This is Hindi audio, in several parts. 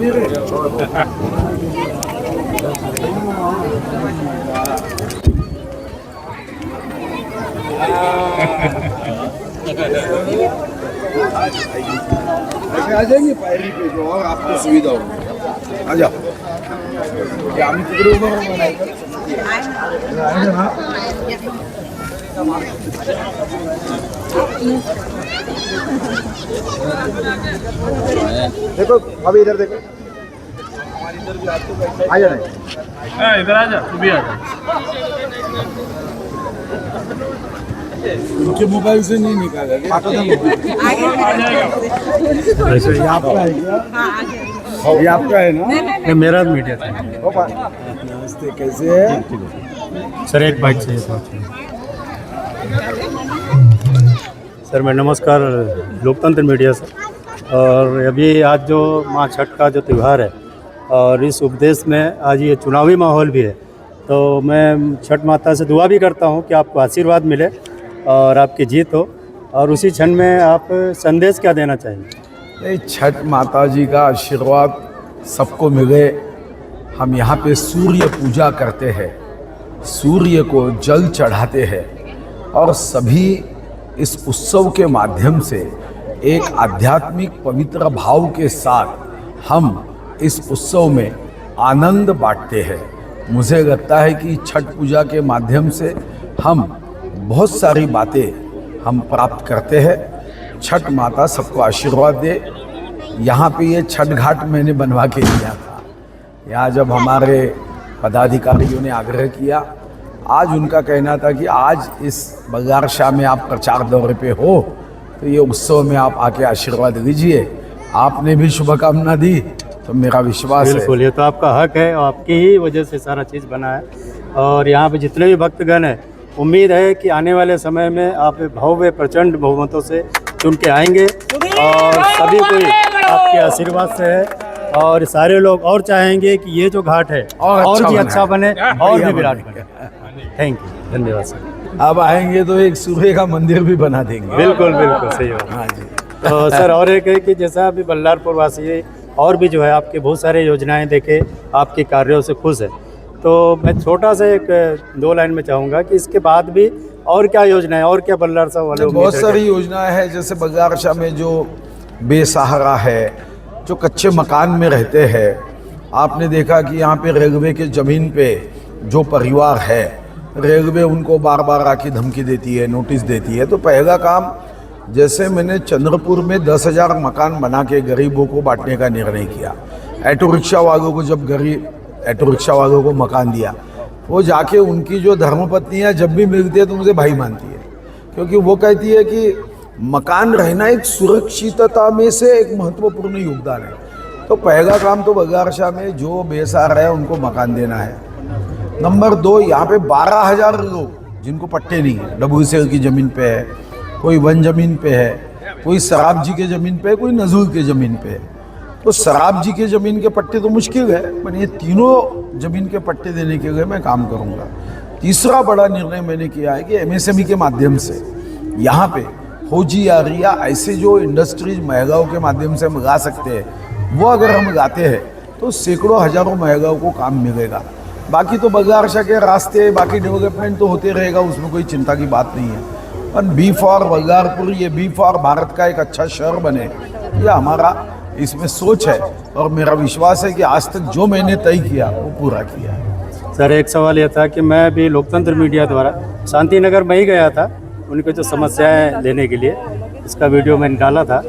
आ जाएंगे पायरी पे जो और आपको सुविधा होगी। आ जाओ, आम्ही तिकडे उभं राहू नाही का? आहे ना? देखो अभी इधर देखो, आ जा नहीं, इधर आ जा, तू भी आ जा। उनके मोबाइल से नहीं निकाला क्या? ये आपका है क्या? ये आपका है ना? ये मेरा मीडिया था नमस्ते, कैसे है सर। एक बाइक चाहिए था सर। मैं नमस्कार, लोकतंत्र मीडिया से। और अभी आज जो माँ छठ का जो त्यौहार है और इस उपदेश में आज ये चुनावी माहौल भी है, तो मैं छठ माता से दुआ भी करता हूँ कि आपको आशीर्वाद मिले और आपकी जीत हो। और उसी क्षण में आप संदेश क्या देना चाहेंगे? छठ माता जी का आशीर्वाद सबको मिले। हम यहाँ पे सूर्य पूजा करते हैं, सूर्य को जल चढ़ाते हैं और सभी इस उत्सव के माध्यम से एक आध्यात्मिक पवित्र भाव के साथ हम इस उत्सव में आनंद बांटते हैं। मुझे लगता है कि छठ पूजा के माध्यम से हम बहुत सारी बातें हम प्राप्त करते हैं। छठ माता सबको आशीर्वाद दे। यहाँ पे ये छठ घाट मैंने बनवा के दिया था। यहाँ जब हमारे पदाधिकारियों ने आग्रह किया, आज उनका कहना था कि आज इस बगार शाह में आप प्रचार दौरे पे हो तो ये उत्सव में आप आके आशीर्वाद दीजिए। आपने भी शुभकामना दी तो मेरा विश्वास है। बिल्कुल, ये तो आपका हक है और आपकी ही वजह से सारा चीज़ बना है। और यहाँ पे जितने भी भक्तगण हैं, उम्मीद है कि आने वाले समय में आप भव्य प्रचंड बहुमतों से चुन के आएंगे और सभी कोई आपके आशीर्वाद से है। और सारे लोग और चाहेंगे कि ये जो घाट है और भी अच्छा बने और भी विराट बने। थैंक यू, धन्यवाद सर। अब आएंगे तो एक सूर्य का मंदिर भी बना देंगे। बिल्कुल बिल्कुल सही बात। हाँ जी। तो सर और एक है कि जैसा अभी बल्लारपुर वासी और भी जो है आपके बहुत सारे योजनाएं देखे, आपके कार्यों से खुश है, तो मैं छोटा सा एक 2 लाइन में चाहूँगा कि इसके बाद भी और क्या योजनाएं और क्या बल्लार साहब वाले बहुत सारी योजनाएं हैं। जैसे बगारशाह में जो बेसहारा है, जो कच्चे मकान में रहते हैं, आपने देखा कि यहाँ पे रेलवे के ज़मीन पे जो परिवार है, रेलवे उनको बार बार आके धमकी देती है, नोटिस देती है। तो पहला काम, जैसे मैंने चंद्रपुर में 10,000 मकान बना के गरीबों को बांटने का निर्णय किया। ऑटो रिक्शा वालों को, जब गरीब ऑटो रिक्शा वालों को मकान दिया, वो जाके उनकी जो धर्मपत्नियाँ जब भी मिलती है तो मुझे भाई मानती है, क्योंकि वो कहती है कि मकान रहना एक सुरक्षितता में से एक महत्वपूर्ण योगदान है। तो पहला काम तो बगारशाह में जो बेसहारा है उनको मकान देना है। नंबर 2, यहाँ पे 12,000 लोग जिनको पट्टे नहीं है, डबूसेल की ज़मीन पे है, कोई वन ज़मीन पे है, कोई शराब जी के ज़मीन पे है, कोई नजूल के ज़मीन पे है। तो शराब जी के ज़मीन के पट्टे तो मुश्किल है, पर ये तीनों ज़मीन के पट्टे देने के लिए मैं काम करूँगा। तीसरा बड़ा निर्णय मैंने किया है कि MSME के माध्यम से यहाँ पे होजियारी या ऐसे जो इंडस्ट्रीज महिलाओं के माध्यम से हम ला सकते हैं, वो अगर हम लाते हैं तो सैकड़ों हज़ारों महिलाओं को काम मिलेगा। बाकी तो बगारशाह के रास्ते, बाकी डेवलपमेंट तो होते रहेगा, उसमें कोई चिंता की बात नहीं है। पर बी फॉर बल्लारपुर, ये बी फॉर भारत का एक अच्छा शहर बने, ये हमारा इसमें सोच है और मेरा विश्वास है कि आज तक जो मैंने तय किया वो पूरा किया है। सर एक सवाल यह था कि मैं भी लोकतंत्र मीडिया द्वारा शांति नगर में ही गया था उनकी जो समस्याएं लेने के लिए, इसका वीडियो मैंने डाला था।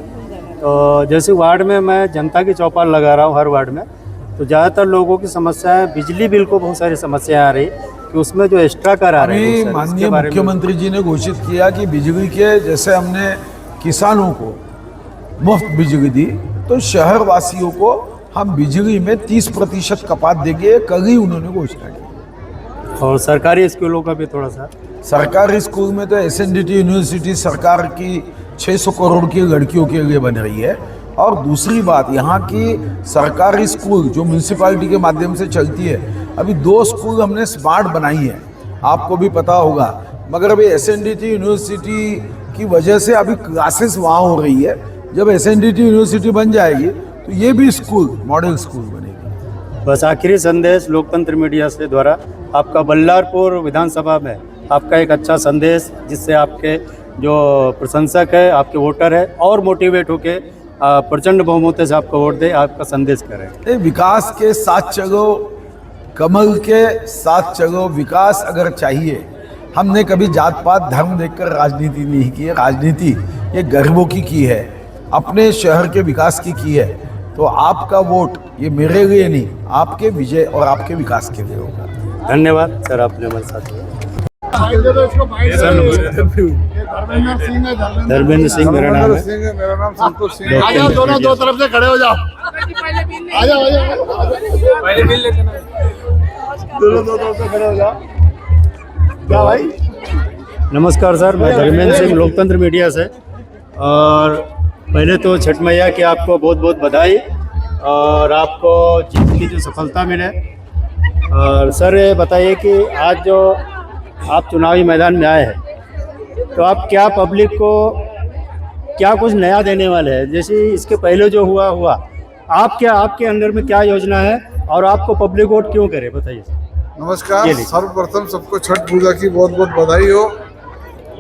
तो जैसे वार्ड में मैं जनता की चौपाल लगा रहा हूँ हर वार्ड में, तो ज़्यादातर लोगों की समस्याएं, बिजली बिल को बहुत सारी समस्याएं आ रही कि उसमें जो एक्स्ट्रा कर आ रहे हैं। माननीय मुख्यमंत्री जी ने घोषित किया कि बिजली के, जैसे हमने किसानों को मुफ्त बिजली दी, तो शहर वासियों को हम बिजली में 30% कपात देंगे। कल ही उन्होंने घोषणा की। और सरकारी स्कूलों का भी थोड़ा सा, सरकारी स्कूल में तो SNDT यूनिवर्सिटी सरकार की 600 करोड़ की लड़कियों के लिए बन रही है। और दूसरी बात, यहाँ की सरकारी स्कूल जो म्यूनसिपालिटी के माध्यम से चलती है, अभी 2 स्कूल हमने स्मार्ट बनाई है, आपको भी पता होगा। मगर अभी SNDT यूनिवर्सिटी की वजह से अभी क्लासेस वहाँ हो रही है। जब SNDT यूनिवर्सिटी बन जाएगी तो ये भी स्कूल मॉडल स्कूल बनेगी। बस आखिरी संदेश लोकतंत्र मीडिया से द्वारा आपका बल्लारपुर विधानसभा में आपका एक अच्छा संदेश, जिससे आपके जो प्रशंसक है, आपके वोटर है, और मोटिवेट होके प्रचंड बहुमत से आपको वोट दे, आपका संदेश करें। विकास के साथ चलो, कमल के साथ चलो। विकास अगर चाहिए, हमने कभी जात पात धर्म देखकर राजनीति नहीं की है। राजनीति ये गरीबों की है, अपने शहर के विकास की है। तो आपका वोट ये मेरे लिए नहीं, आपके विजय और आपके विकास के लिए होगा। धन्यवाद सर, आपने हमारे साथ हुआ। धर्मेंद्र सिंह मेरा नाम है। मेरा नाम संतोष सिंह। आ जाओ, दोनों दो तरफ से खड़े हो जाओ। आ जाओ, पहले मिल लेते ना। दोनों दो तरफ से खड़े हो जाओ। क्या भाई? नमस्कार सर, मैं धर्मेंद्र सिंह लोकतंत्र मीडिया से। और पहले तो छठ मैया की आपको बहुत बहुत बधाई, और आपको जीत की जो सफलता मिले। और सर ये बताइए कि आज जो आप चुनावी मैदान में आए हैं, तो आप क्या पब्लिक को क्या कुछ नया देने वाले हैं? जैसे इसके पहले जो हुआ आपके अंदर में क्या योजना है, और आपको पब्लिक वोट क्यों करे, बताइए। नमस्कार, सर्वप्रथम सबको छठ पूजा की बहुत बहुत बधाई हो।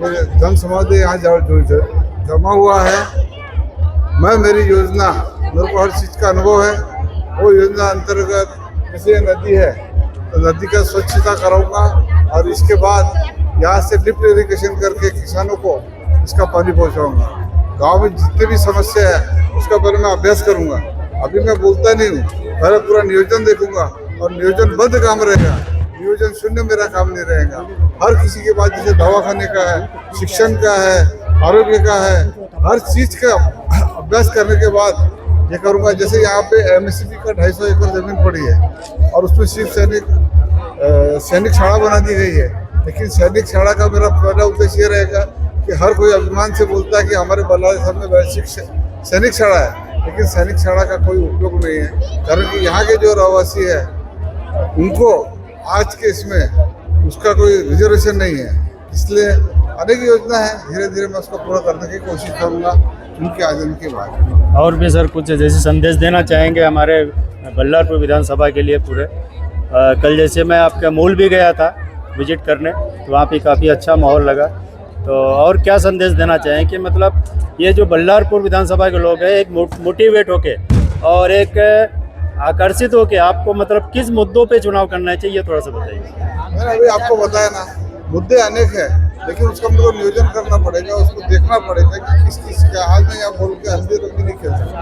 मेरे जन समाज यहाँ जमा हुआ है। मेरी योजना, मेरे को हर चीज़ का अनुभव है। वो योजना अंतर्गत जैसे नदी है, तो नदी का स्वच्छता कराऊंगा, और इसके बाद यहाँ से लिफ्ट इरिगेशन करके किसानों को इसका पानी पहुँचाऊँगा। गाँव में जितने भी समस्या है उसका पहले मैं अभ्यास करूँगा। अभी मैं बोलता नहीं हूँ, पहले पूरा नियोजन देखूंगा, और नियोजनबद्ध काम रहेगा, नियोजन शून्य मेरा काम नहीं रहेगा। हर किसी के पास जैसे दवाखाने का है, शिक्षण का है, आरोग्य का है, हर चीज़ का अभ्यास करने के बाद ये करूँगा। जैसे यहाँ पे MSCP का 250 एकड़ जमीन पड़ी है, और उसमें सिर्फ सैनिक शाला बना दी गई है। लेकिन सैनिक शाला का मेरा पहला उद्देश्य ये रहेगा कि हर कोई अभिमान से बोलता है कि हमारे बल्लारी साहब में वैश्विक सैनिक शाला है, लेकिन सैनिक शाला का कोई उपयोग नहीं है। कारण कि यहाँ के जो रहवासी है उनको आज के इसमें उसका कोई रिजर्वेशन नहीं है। इसलिए अनेक योजना है, धीरे धीरे मैं उसको पूरा करने की कोशिश करूँगा उनके आयोजन के बाद। और भी सर कुछ जैसे संदेश देना चाहेंगे हमारे बल्लारपुर विधानसभा के लिए पूरे? कल जैसे मैं आपका मूल भी गया था विजिट करने, तो वहाँ पे काफ़ी अच्छा माहौल लगा। तो और क्या संदेश देना चाहें कि मतलब ये जो बल्लारपुर विधानसभा के लोग हैं, एक मोटिवेट होके और एक आकर्षित होके आपको मतलब किस मुद्दों पे चुनाव करना चाहिए, थोड़ा सा बताइए। मैंने अभी आपको बताया ना, मुद्दे अनेक हैं, लेकिन उसका हमको नियोजन करना पड़ेगा, उसको देखना पड़ेगा कि किस चीज़ का। आज मैं यहाँ बोल के अंधे रंगी नहीं खेल सकता,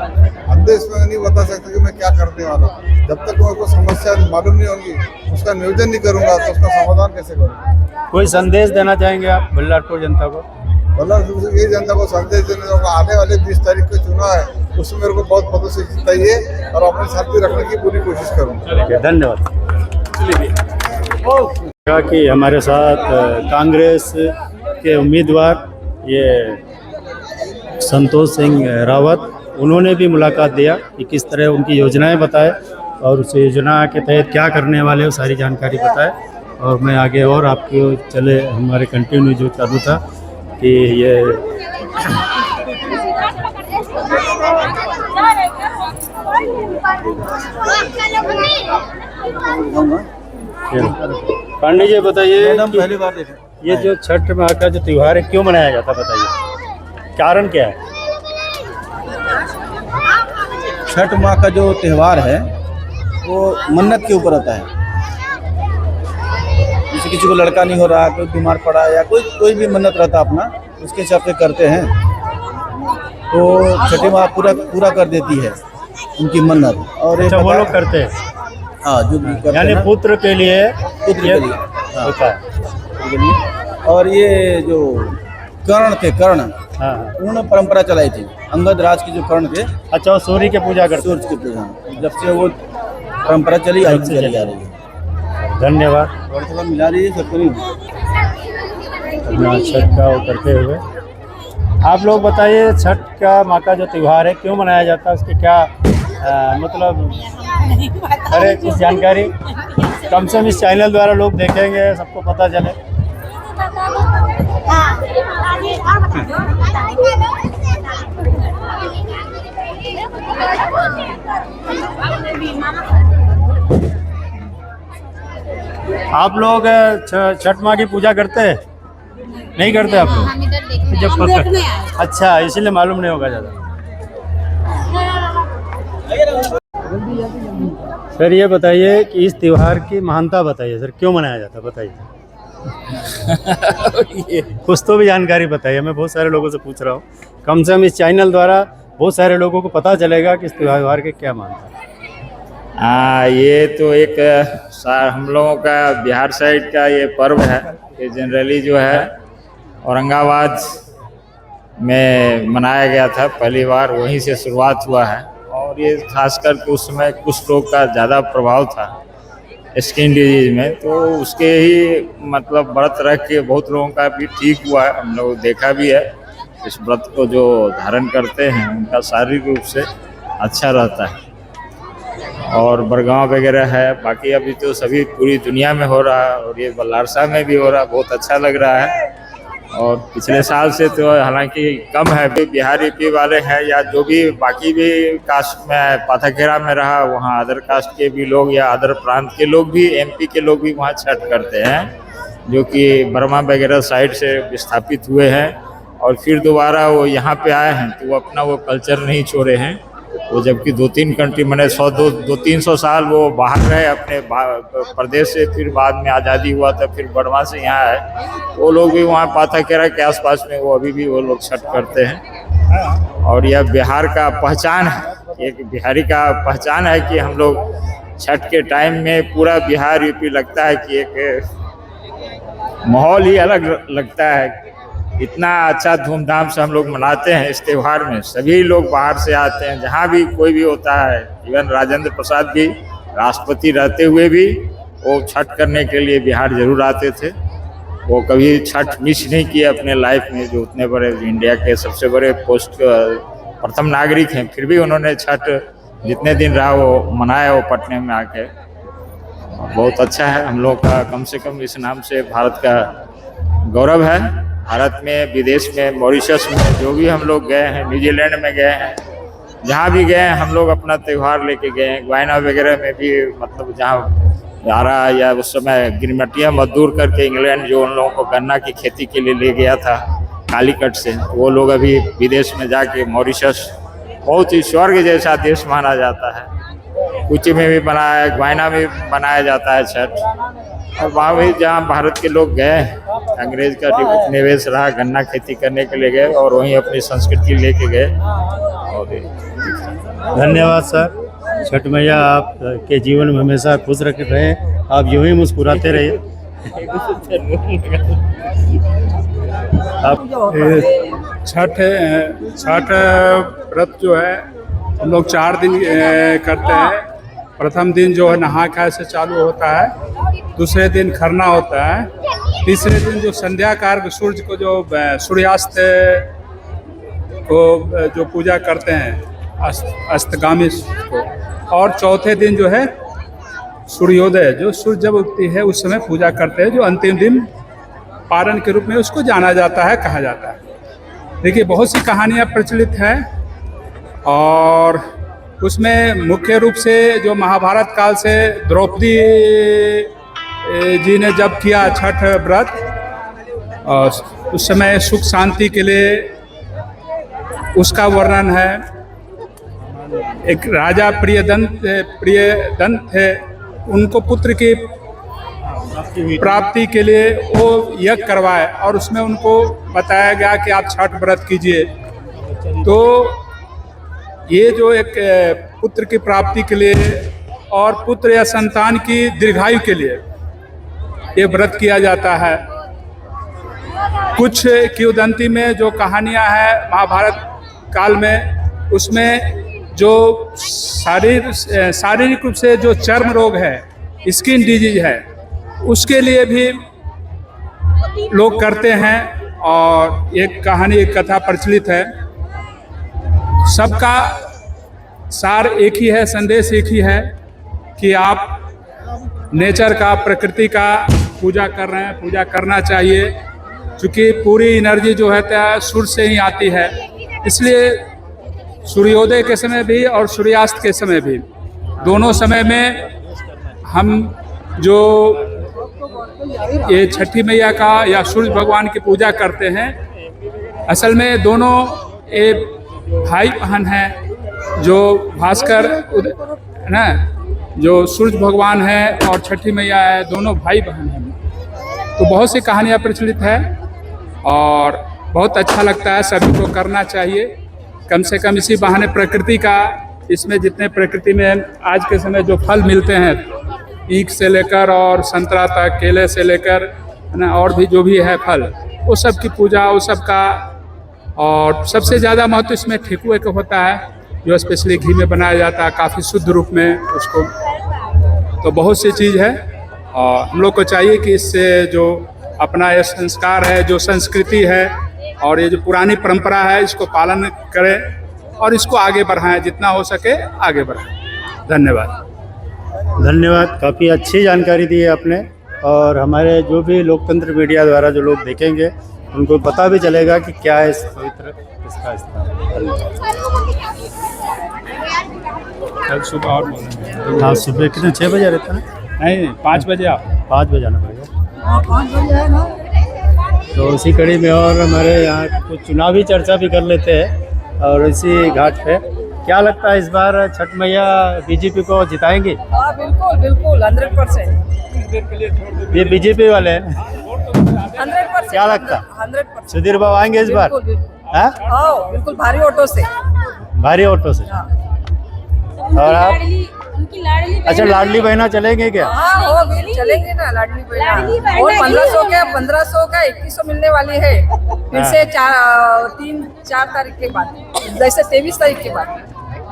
अंधे इसमें नहीं बता सकता कि मैं क्या करने वाला हूँ। जब तक मेरे को समस्या मालूम नहीं होगी, उसका नियोजन नहीं करूँगा, तो उसका समाधान कैसे करूँगा। कोई संदेश देना चाहेंगे आप बल्लारपुर जनता को? बल्लारपुर से ये जनता को संदेश देने होगा, आने वाले 20 तारीख को चुनाव है, उसमें मेरे को बहुत पदों से जिताइए, और अपने साथ भी रखने की पूरी कोशिश करूँगा। धन्यवाद। कि हमारे साथ कांग्रेस के उम्मीदवार ये संतोष सिंह रावत, उन्होंने भी मुलाकात दिया कि किस तरह उनकी योजनाएं बताए, और उस योजना के तहत क्या करने वाले हो सारी जानकारी बताए। और मैं आगे और आपको चले हमारे कंटिन्यू जो चालू था कि ये पांडे जी बताइए, पहली बार देखा ये जो छठ माह का जो त्योहार है क्यों मनाया जाता, बताइए कारण क्या है? छठ माह का जो त्यौहार है वो मन्नत के ऊपर होता है। जैसे किसी को लड़का नहीं हो रहा, कोई बीमार पड़ा, या कोई भी मन्नत रहता अपना, उसके हिसाब से करते हैं, तो छठी माह पूरा कर देती है उनकी मन्नत। और अच्छा, वो लोग करते हैं, हाँ, जो भी करते यानी हैं पुत्र के लिए होता है। और ये जो कर्ण हाँ, उन्होंने परंपरा चलाई थी, अंगद राज की जो कर्ण थे। अच्छा, वो सूर्य की पूजा करते हैं। सूर्य की पूजा, जब से वो परंपरा चली आ रही है। धन्यवाद। और थोड़ा मिला रही है सबको नहीं अपना छठ का वो करते हुए। आप लोग बताइए, छठ का माँ का जो त्यौहार है क्यों मनाया जाता है, उसकी क्या मतलब अरे कुछ जानकारी कम से कम इस चैनल द्वारा लोग देखेंगे, सबको पता चले। हाँ। आप लोग छठ माँ की पूजा करते हैं? नहीं करते आप लोग? हम इधर देखने जब हम देखने आए। अच्छा, इसीलिए मालूम नहीं होगा ज़्यादा। सर ये बताइए कि इस त्योहार की महानता बताइए सर, क्यों मनाया जाता है बताइए। कुछ तो भी जानकारी बताइए, मैं बहुत सारे लोगों से पूछ रहा हूँ, कम से कम इस चैनल द्वारा बहुत सारे लोगों को पता चलेगा कि इस त्योहार के क्या मानता है। ये तो एक हम लोगों का बिहार साइड का ये पर्व है। ये जनरली जो है औरंगाबाद में मनाया गया था पहली बार, वहीं से शुरुआत हुआ है। और ये खासकर के उस समय कुछ लोग का ज़्यादा प्रभाव था स्किन डिजीज में, तो उसके ही मतलब व्रत रख के बहुत लोगों का भी ठीक हुआ है। हम लोग देखा भी है, इस व्रत को जो धारण करते हैं उनका शारीरिक रूप से अच्छा रहता है। और बरगांव वगैरह है, बाकी अभी तो सभी पूरी दुनिया में हो रहा है और ये बल्लारसा में भी हो रहा है, बहुत अच्छा लग रहा है। और पिछले साल से तो हालांकि कम है, भी बिहार यूपी वाले हैं या जो भी बाकी भी कास्ट में पाथाखेरा में रहा, वहाँ अदर कास्ट के भी लोग या अदर प्रांत के लोग भी, एमपी के लोग भी वहाँ छठ करते हैं, जो कि बर्मा वगैरह साइड से विस्थापित हुए हैं और फिर दोबारा वो यहाँ पे आए हैं, तो वो अपना वो कल्चर नहीं छोड़े हैं। वो जबकि 2-3 कंट्री मैंने 200-300 साल वो बाहर रहे अपने प्रदेश से, फिर बाद में आज़ादी हुआ था, फिर बर्मा से यहाँ आए, वो लोग भी वहाँ पाथाखेरा के आसपास में वो अभी भी वो लोग छठ करते हैं। और यह बिहार का पहचान है, एक बिहारी का पहचान है कि हम लोग छठ के टाइम में पूरा बिहार यूपी लगता है कि एक माहौल ही अलग लगता है। इतना अच्छा धूमधाम से हम लोग मनाते हैं इस त्यौहार में, सभी लोग बाहर से आते हैं, जहाँ भी कोई भी होता है। इवन राजेंद्र प्रसाद भी राष्ट्रपति रहते हुए भी वो छठ करने के लिए बिहार जरूर आते थे। वो कभी छठ मिस नहीं किए अपने लाइफ में, जो उतने बड़े इंडिया के सबसे बड़े प्रथम नागरिक हैं, फिर भी उन्होंने छठ जितने दिन रहा वो मनाया, वो पटने में आके। बहुत अच्छा है, हम लोग का कम से कम इस नाम से भारत का गौरव है। भारत में, विदेश में, मॉरिशस में जो भी हम लोग गए हैं, न्यूजीलैंड में गए हैं, जहाँ भी गए हैं हम लोग अपना त्यौहार लेके गए हैं। ग्वायना वगैरह में भी मतलब जहाँ यारा या उस समय गिरमटिया मजदूर करके इंग्लैंड जो उन लोगों को गन्ना की खेती के लिए ले गया था कालीकट से, वो लोग अभी विदेश में जाके मॉरिशस बहुत ही स्वर्ग जैसा देश माना जाता है। कुची में भी बनाया, ग्वायना में बनाया जाता है छठ। और वहाँ भी जहाँ भारत के लोग गए, अंग्रेज का निवेश रहा, गन्ना खेती करने के लिए गए और वहीं अपनी संस्कृति लेके गए। और धन्यवाद सर। छठ मैया आप के जीवन में हमेशा खुश रहे, आप यूं ही मुस्कुराते रहिए। आप छठ व्रत जो है हम लोग 4 दिन करते हैं। प्रथम दिन जो है नहा खाए से चालू होता है, दूसरे दिन खरना होता है, तीसरे दिन जो संध्या कार्य सूर्य को जो सूर्यास्त को जो पूजा करते हैं अस्तगामी को, और चौथे दिन जो है सूर्योदय, जो सूर्य जब उगती है उस समय पूजा करते हैं, जो अंतिम दिन पारण के रूप में उसको जाना जाता है, कहा जाता है। देखिए बहुत सी कहानियाँ प्रचलित हैं और उसमें मुख्य रूप से जो महाभारत काल से द्रौपदी जी ने जब किया छठ व्रत, और उस समय सुख शांति के लिए उसका वर्णन है। एक राजा प्रियदंत थे, उनको पुत्र की प्राप्ति के लिए वो यज्ञ करवाए और उसमें उनको बताया गया कि आप छठ व्रत कीजिए। तो ये जो एक पुत्र की प्राप्ति के लिए और पुत्र या संतान की दीर्घायु के लिए ये व्रत किया जाता है। कुछ किंवदंती में जो कहानियां हैं महाभारत काल में, उसमें जो शारीरिक रूप से जो चर्म रोग है, स्किन डिजीज है, उसके लिए भी लोग करते हैं। और एक कहानी, एक कथा प्रचलित है। सबका सार एक ही है, संदेश एक ही है कि आप नेचर का, प्रकृति का पूजा कर रहे हैं, पूजा करना चाहिए, क्योंकि पूरी एनर्जी जो है सूर्य से ही आती है। इसलिए सूर्योदय के समय भी और सूर्यास्त के समय भी, दोनों समय में हम जो ये छठी मैया का या सूर्य भगवान की पूजा करते हैं। असल में दोनों ये भाई बहन हैं, जो भास्कर ना, जो सूर्य भगवान है और छठी मैया है, दोनों भाई बहन हैं। तो बहुत सी कहानियाँ प्रचलित है और बहुत अच्छा लगता है, सभी को करना चाहिए। कम से कम इसी बहाने प्रकृति का, इसमें जितने प्रकृति में आज के समय जो फल मिलते हैं, ईख से लेकर और संतरा तक, केले से लेकर ना, और भी जो भी है फल, वो सब की पूजा, वो सब का। और सबसे ज़्यादा महत्व इसमें ठेकुए का होता है, जो स्पेशली घी में बनाया जाता है, काफ़ी शुद्ध रूप में उसको। तो बहुत सी चीज़ है और हम लोग को चाहिए कि इससे जो अपना ये संस्कार है, जो संस्कृति है और ये जो पुरानी परंपरा है, इसको पालन करें और इसको आगे बढ़ाएं, जितना हो सके आगे बढ़ाएं। धन्यवाद। धन्यवाद, काफ़ी अच्छी जानकारी दी है आपने। और हमारे जो भी लोकतंत्र मीडिया द्वारा जो लोग देखेंगे, उनको पता भी चलेगा कि क्या है इस पवित्र इसका स्थान। कल सुबह और बोलेंगे। हाँ, सुबह कितने 6 बजे रहता है? नहीं, 5 बजे आप 5 बजे आना पड़ेगा। तो उसी कड़ी में और हमारे यहाँ कुछ चुनावी चर्चा भी कर लेते हैं। और इसी घाट पे क्या लगता है, इस बार छठ मैया बीजेपी को जिताएंगी? हाँ बिल्कुल बिल्कुल 100%। ये बीजेपी वाले हैं, 100%। क्या लगता? 100%। सुधीर बाबू आएंगे इस बार? बिल्कुल बिल्कुल। हाँ, हाँ बिल्कुल, भारी ऑटो से। भारी ऑटो से। हाँ। और आप? उनकी लाडली अच्छा, लाडली बहना चलेंगे क्या? हाँ हो गई, चलेंगे ना लाडली बहना। और 1500 का 1500 का 2100 मिलने वाली है। फिर से 3-4 तारीख के बाद, जैसे 23 तारीख के बाद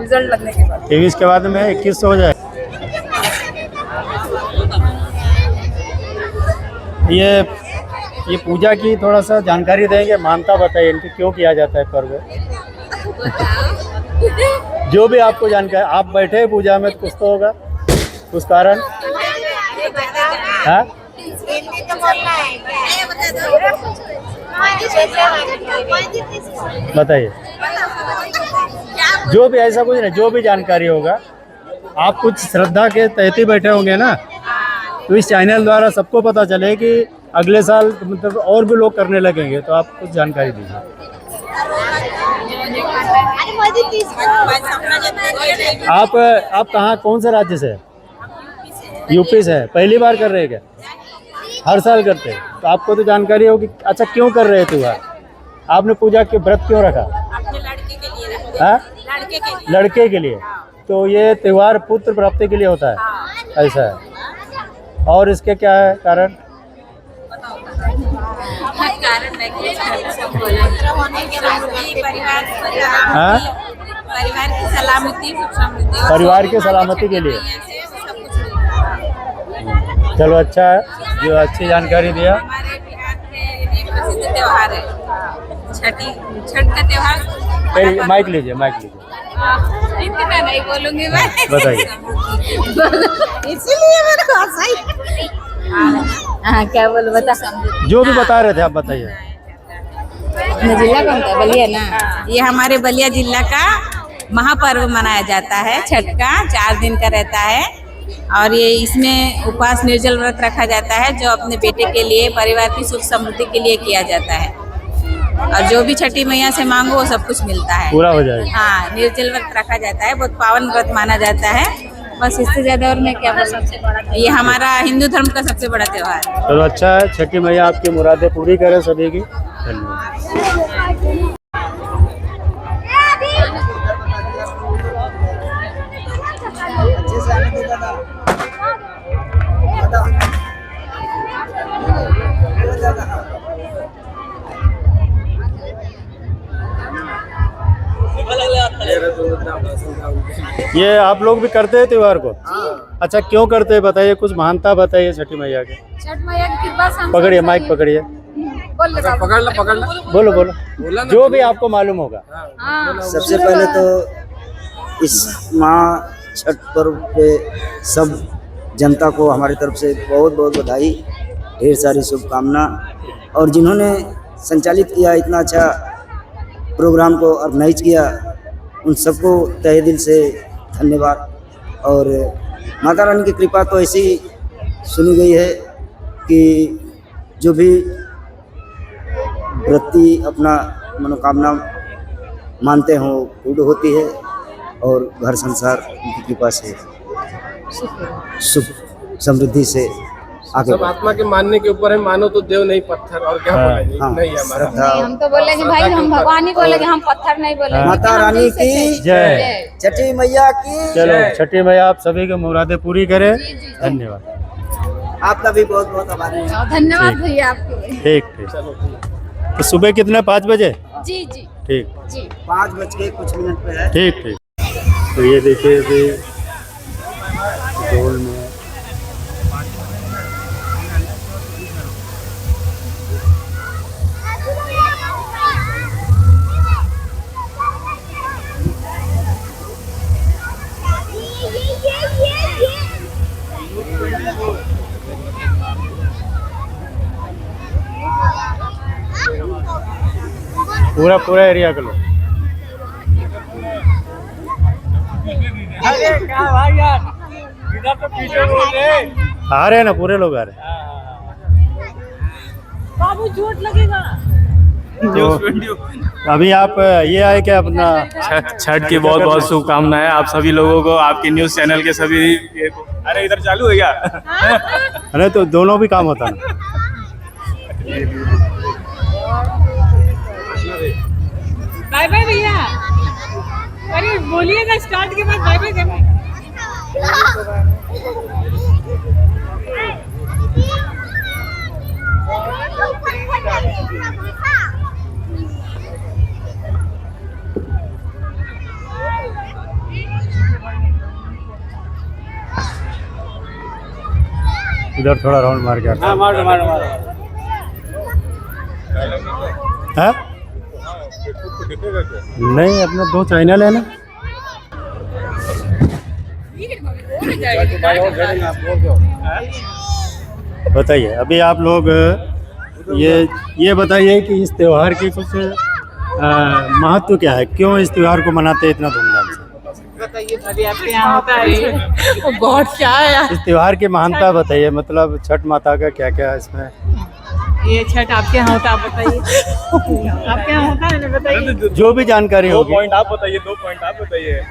रिजल्ट लगने के बाद। 23 के बाद में 2100 हो जाए। ये पूजा की थोड़ा सा जानकारी देंगे, मान्यता बताइए इनकी, क्यों किया जाता है पर्व? जो भी आपको जानकारी, आप बैठे हैं पूजा में तो कुछ तो होगा, कुछ कारण। हाँ, बताइए। जो भी ऐसा कुछ नहीं, जो भी जानकारी होगा, आप कुछ श्रद्धा के तहत ही बैठे होंगे ना, तो इस चैनल द्वारा सबको पता चले कि अगले साल मतलब और भी लोग करने लगेंगे, तो आप कुछ जानकारी दीजिए। आप कहाँ, कौन से राज्य से हैं? यूपी से है। पहली बार कर रहे हैं क्या? हर साल करते हैं? तो आपको तो जानकारी होगी। अच्छा, क्यों कर रहे हैं त्योहार? आपने पूजा के व्रत क्यों रखा? अपने लड़के के लिए। हाँ, लड़के के लिए। लड़के के लिए। तो ये त्योहार पुत्र प्राप्ति के लिए होता है, ऐसा है। और इसके क्या है कारण? परिवार की सलामती, सुख समृद्धि, परिवार की सलामती के लिए। चलो, अच्छा है, जो अच्छी जानकारी दिया। हमारे बिहार में ये प्रसिद्ध त्योहार है छठ का त्योहार। माइक लीजिए, माइक लीजिए। इतना नहीं बोलूंगी मैं। बताइए। इसीलिए मेरे को सही। हाँ, क्या बोलो, बता। जो भी बता रहे थे आप बताइए। जिला कौन था? बलिया ना। ये हमारे बलिया जिला का महापर्व मनाया जाता है छठ का। 4 दिन का रहता है और ये इसमें उपवास निर्जल व्रत रखा जाता है, जो अपने बेटे के लिए, परिवार की सुख समृद्धि के लिए किया जाता है। और जो भी छठी मैया से मांगो वो सब कुछ मिलता है, पूरा हो जाएगा। हाँ, निर्जल व्रत रखा जाता है, बहुत पावन व्रत माना जाता है। बस इससे ज्यादा और मैं क्या बोल सकती हूँ। ये हमारा हिंदू धर्म का सबसे बड़ा त्योहार है। चलो, अच्छा है, छठी मैया आपकी मुरादें पूरी करे सभी की। धन्यवाद। ये आप लोग भी करते हैं त्योहार को? अच्छा, क्यों करते हैं बताइए, कुछ महानता बताइए छठी मैया के। छठ मैया की कृपा से पकड़िए, माइक पकड़िए, बोलो बोलो, जो भी आपको मालूम होगा। सबसे पहले तो इस माँ छठ पर्व पे सब जनता को हमारी तरफ से बहुत बहुत बधाई, ढेर सारी शुभकामना। और जिन्होंने संचालित किया, इतना अच्छा प्रोग्राम को ऑर्गेनाइज किया, उन सबको तहे दिल से धन्यवाद। और माता रानी की कृपा तो ऐसी सुनी गई है कि जो भी वृत्ति अपना मनोकामना मानते हो पूर्ण होती है और घर संसार उनकी कृपा से सुख समृद्धि से आगे सब आत्मा के मानने के ऊपर है, मानो तो देव नहीं पत्थर, और क्या बोले हाँ, नहीं है हमारा। श्रद्धा हम तो बोले कि भाई हम भगवान ही बोले कि हम पत्थर नहीं बोले। माता रानी की जय। छठी मैया की चलो छठी मैया आप सभी की मुरादें पूरी करें। धन्यवाद। आपका भी बहुत बहुत आभार है। धन्यवाद भैया आपको। ठीक ठीक। तो सुबह कितने 5 बजे? जी जी ठीक जी 5 कुछ मिनट पे है। ठीक ठीक। तो ये देखिए अभी ढोल में पूरा एरिया का लोग आ रहे हैं ना, पूरे लोग आ रहे हैं। बाबू चोट लगेगा। तो अभी आप ये आए क्या अपना छठ की बहुत बहुत शुभकामनाएं आप सभी लोगों को, आपके न्यूज़ चैनल के सभी। अरे इधर चालू है क्या? अरे तो दोनों भी काम होता है ना। बाय बाय भैया। अरे बोलिएगा स्टार्ट के बाद बाय बाय करना। इधर थोड़ा राउंड मार के आता मारो मारो मारो। है? नहीं अपना 2 चैनल है ना। बताइए अभी आप लोग ये बताइए कि इस त्योहार की कुछ महत्व क्या है, क्यों इस त्योहार को मनाते हैं इतना धूमधाम से? बताइए भाभी आपके यहाँ होता है बहुत क्या है इस त्योहार की महानता बताइए, मतलब छठ माता का क्या क्या है इसमें? ये छठ आपके यहाँ होता है, आप बताइए आपके यहाँ होता है ना, बताइए जो भी जानकारी होगी। 2 पॉइंट आप बताइए, 2 पॉइंट आप बताइए।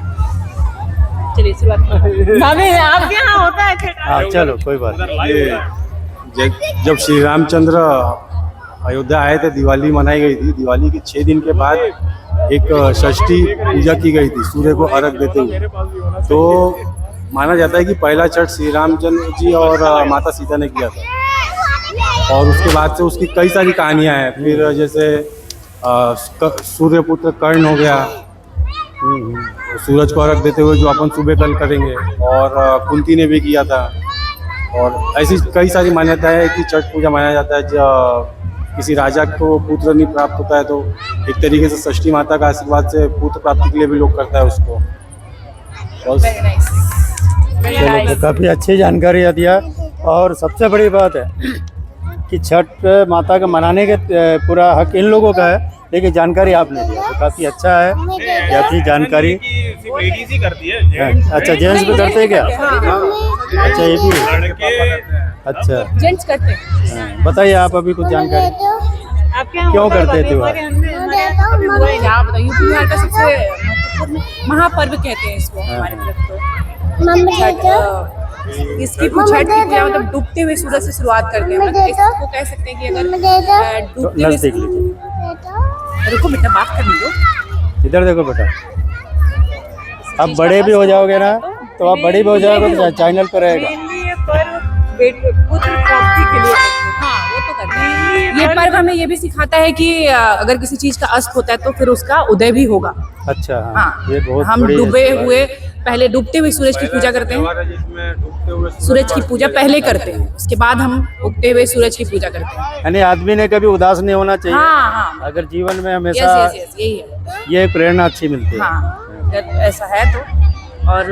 चलिए शुरुआत भाभी आपके यहाँ होता है छठ। हाँ चलो कोई बात नहीं। जब श्री रामचंद्र अयोध्या आए थे दिवाली मनाई गई थी। दिवाली के 6 दिन के बाद एक षष्ठी पूजा की गई थी सूर्य को अर्घ देते हुए। तो माना जाता है कि पहला छठ श्री रामचंद्र जी और माता सीता ने किया था, और उसके बाद से उसकी कई सारी कहानियाँ हैं। फिर जैसे सूर्यपुत्र कर्ण हो गया, सूरज को अर्घ देते हुए जो अपन सुबह कल करेंगे, और कुंती ने भी किया था। और ऐसी कई सारी मान्यताएं है कि छठ पूजा मनाया जाता है। जब किसी राजा को पुत्र नहीं प्राप्त होता है तो एक तरीके से षष्ठी माता का आशीर्वाद से पुत्र प्राप्ति के लिए भी लोग करता है उसको। चलो तो काफ़ी अच्छी जानकारी दिया। और सबसे बड़ी बात है कि छठ माता का मनाने के पूरा हक इन लोगों का है, लेकिन जानकारी आपने दिया तो काफ़ी अच्छा है। काफ़ी जानकारी लेडीज ही करती है। अच्छा जेंट्स भी करते हैं क्या? अच्छा ये भी अच्छा जेंट्स करते हैं। बताइए आप अभी कुछ जानकारी आपके यहाँ क्यों करते हैं त्योहार? यहाँ बताइए यूपी बिहार का सबसे महापर्व कहते हैं इसको हमारे तरफ। तो इसकी छठ की पूजा मतलब डूबते हुए सूरज से शुरुआत करते हैं। मतलब इसको कह सकते हैं कि अगर डूबते हुए रुको बेटा बात करने दो। इधर देखो बेटा, अब बड़े भी हो जाओगे ना तो आप बड़ी भी हो जाओगे तो चैनल पर रहेगा। पुत्र प्राप्ति के लिए हाँ वो तो करते हैं। ये पर्व हमें ये भी सिखाता है कि अगर किसी चीज का अस्त होता है तो फिर उसका उदय भी होगा। अच्छा हाँ ये बहुत हम बड़ी डूबे हुए पहले डूबते हुए सूरज की पूजा करते हैं। सूरज की पूजा पहले करते हैं, उसके बाद हम उगते हुए सूरज की पूजा करते हैं। यानी आदमी ने कभी उदास नहीं होना चाहिए। हाँ हाँ अगर जीवन में हमेशा यही है। ये प्रेरणा अच्छी मिलती है। हाँ अगर ऐसा है तो। और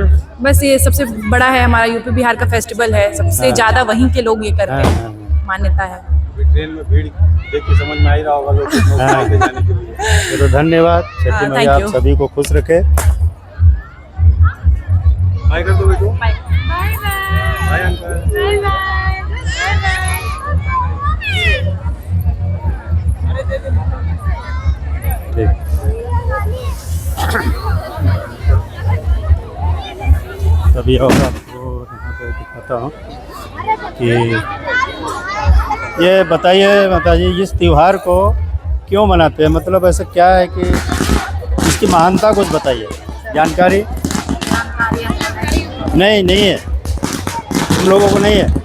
बस ये सबसे बड़ा है हमारा यूपी बिहार का फेस्टिवल है, सबसे ज्यादा वहीं के लोग ये करते हैं, मान्यता है। ट्रेन में भीड़ देख के समझ में आ ही रहा होगा लोग जाने के लिए। तो धन्यवाद। छठी मैया आप सभी को खुश रखे। बाय कर दो बेटो। Bye bye bye uncle. Bye bye. तभी और आपको यहाँ पे दिखाता हूँ कि ये बताइए माताजी, इस त्यौहार को क्यों मनाते हैं? मतलब ऐसा क्या है कि इसकी महानता कुछ बताइए, जानकारी? नहीं है, तुम लोगों को नहीं है?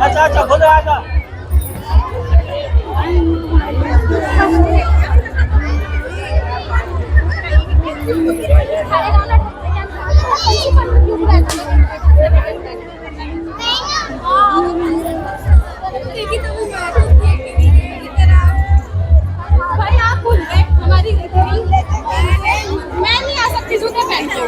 अच्छा हो जाएगा। भाई आप भूल गए हमारी, मैं नहीं आ सकती जूते पहन के।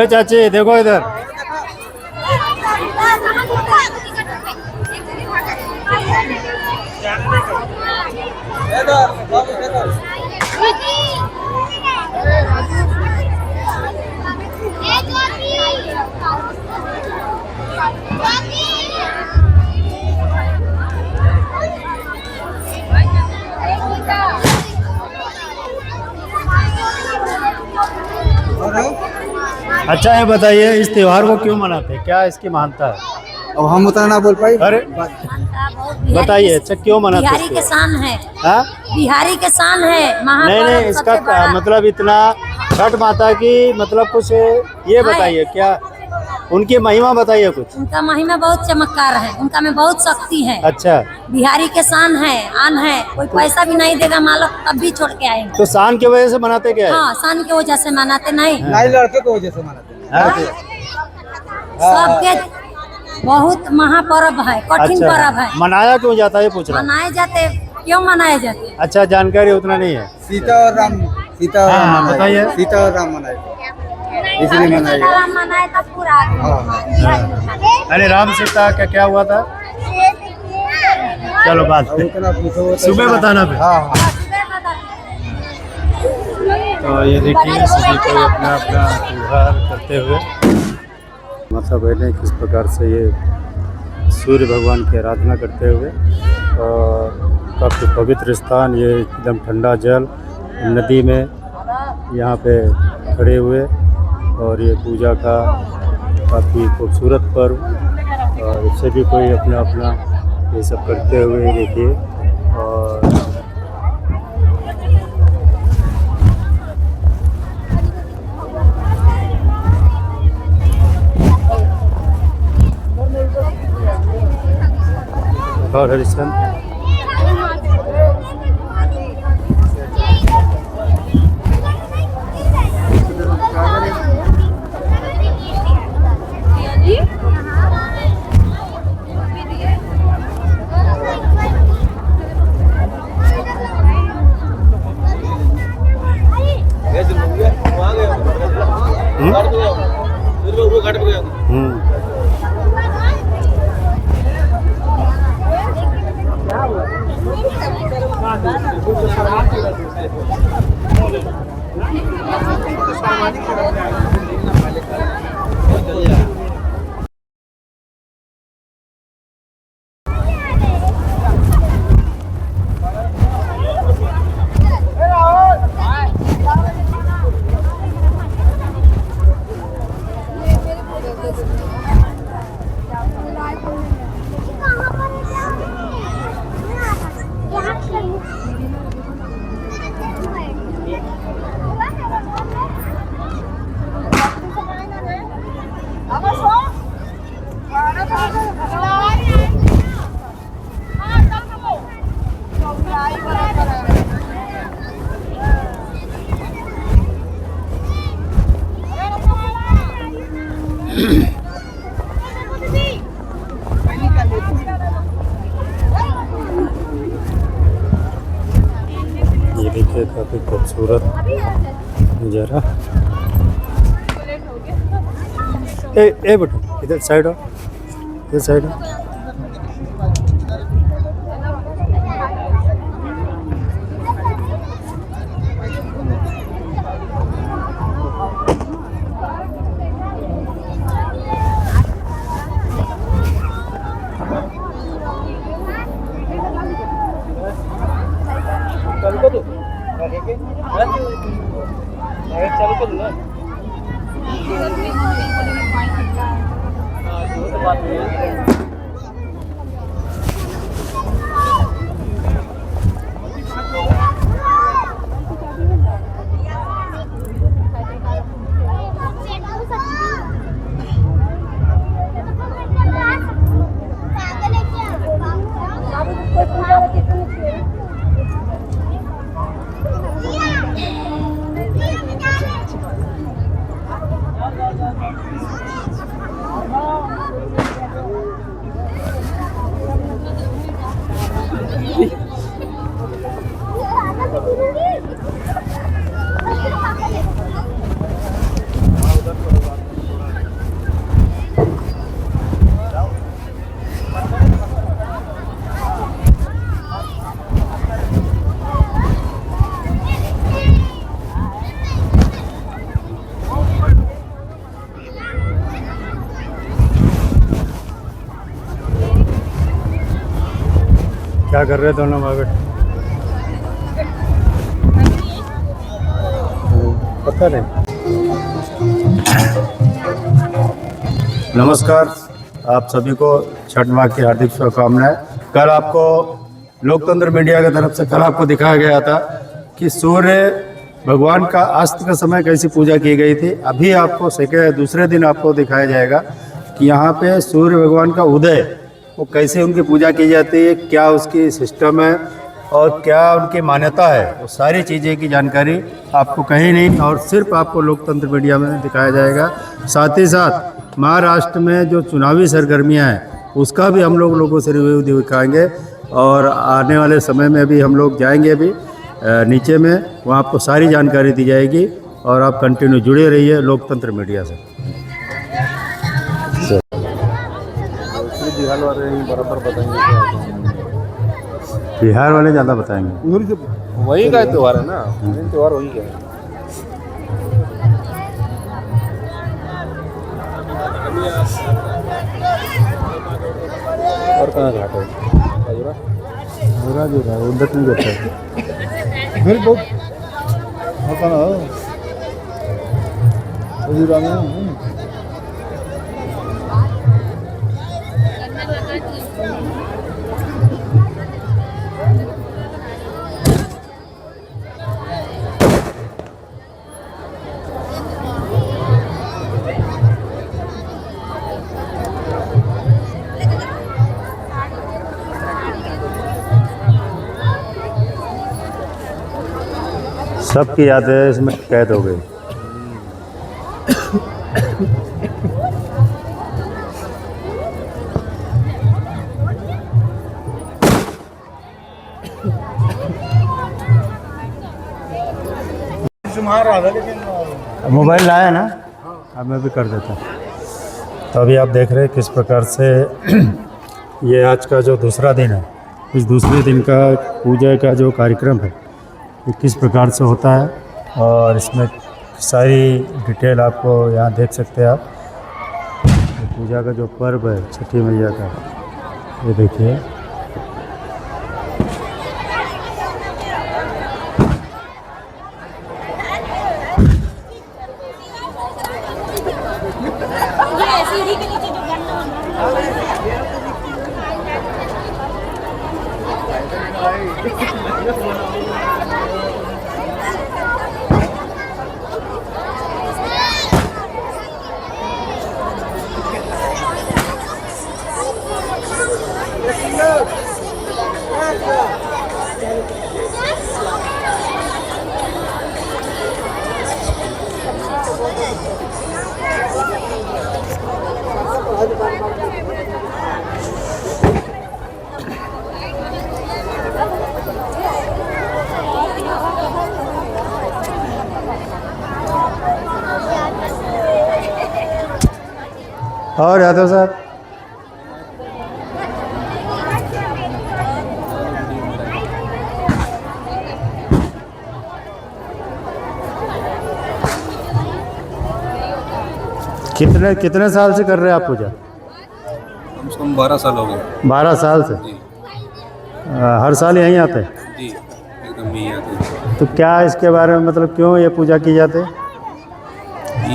चाची देखो इधर, अच्छा ये बताइए इस त्योहार को क्यों मनाते हैं, क्या इसकी महानता है? अब हम उतना ना बोल पाए। अरे बताइए, अच्छा क्यों मनाते हैं? बिहारी के शान है। हाँ? बिहारी के शान है। नहीं इसका मतलब इतना छठ माता की मतलब कुछ ये बताइए, क्या उनकी महिमा बताइए कुछ। उनका महिमा बहुत चमत्कार है, उनका में बहुत शक्ति है। अच्छा, बिहारी के शान है, आन है, कोई पैसा भी नहीं देगा मालो तब भी छोड़ के आएंगे। तो शान की वजह से मनाते क्या है? हाँ, शान की वजह से मनाते नहीं, लड़के की वजह से मनाते सबके बहुत महापर्व है, कठिन अच्छा, पर्व है। मनाया क्यों जाता है ये पूछ रहा हूं। मनाए जाते, क्यों मनाए जाते? अच्छा, जानकारी उतना नहीं है। सीता और राम बताइए। सीता और राम मनाए, इसलिए मनाए। राम मनाए तब पूरा। अरे राम सीता क्या हुआ था? चलो बात सुबह बताना फिर। तो ये देखिए सभी कोई अपना अपना त्योहार करते हुए माता बहनें किस प्रकार से ये सूर्य भगवान की आराधना करते हुए, और काफ़ी पवित्र स्थान, ये एकदम ठंडा जल नदी में यहाँ पे खड़े हुए, और ये पूजा का काफ़ी खूबसूरत पर्व, और इससे भी कोई अपना अपना ये सब करते हुए देखिए। और हरिश्चंद्र काफ़ी खूबसूरत नज़ारा। ए बेटा इधर साइड हो, इधर साइड हो। क्या कर रहे दोनों भाई बेटे? पता नहीं। नमस्कार, आप सभी को छठ माह की हार्दिक शुभकामनाएं। कल आपको लोकतंत्र मीडिया की तरफ से कल आपको दिखाया गया था कि सूर्य भगवान का अस्त का समय कैसी पूजा की गई थी। अभी आपको दूसरे दिन आपको दिखाया जाएगा कि यहाँ पे सूर्य भगवान का उदय वो कैसे उनकी पूजा की जाती है, क्या उसकी सिस्टम है और क्या उनकी मान्यता है, वो सारी चीज़ें की जानकारी आपको कहीं नहीं और सिर्फ आपको लोकतंत्र मीडिया में दिखाया जाएगा। साथ ही साथ महाराष्ट्र में जो चुनावी सरगर्मियां हैं उसका भी हम लोगों से रिव्यू दिखाएंगे और आने वाले समय में भी हम लोग जाएंगे अभी नीचे में, वहाँ आपको सारी जानकारी दी जाएगी और आप कंटिन्यू जुड़े रहिए लोकतंत्र मीडिया से। बिहार वाले बराबर बताएंगे, बिहार वाले ज़्यादा बताएंगे। वही का त्योहार है ना, त्योहार वही का है। और कहाँ घाट है? पूरा जो है उधर नहीं जाता है। फिर बहुत होता ना सबकी यादें इसमें कैद हो गई। मोबाइल लाया ना, अब मैं भी कर देता। तो अभी आप देख रहे हैं किस प्रकार से ये आज का जो दूसरा दिन है, इस दूसरे दिन का पूजा का जो कार्यक्रम है ये किस प्रकार से होता है और इसमें सारी डिटेल आपको यहाँ देख सकते हैं आप। पूजा का जो पर्व है छठी मैया का, ये देखिए। और यादव साहब, कितने साल से कर रहे हैं आप पूजा? कम से कम 12 साल हो गए। 12 साल से? हर साल यहीं आते हैं? जी, एकदम यहीं आते हैं। तो क्या इसके बारे में मतलब क्यों ये पूजा की जाती है?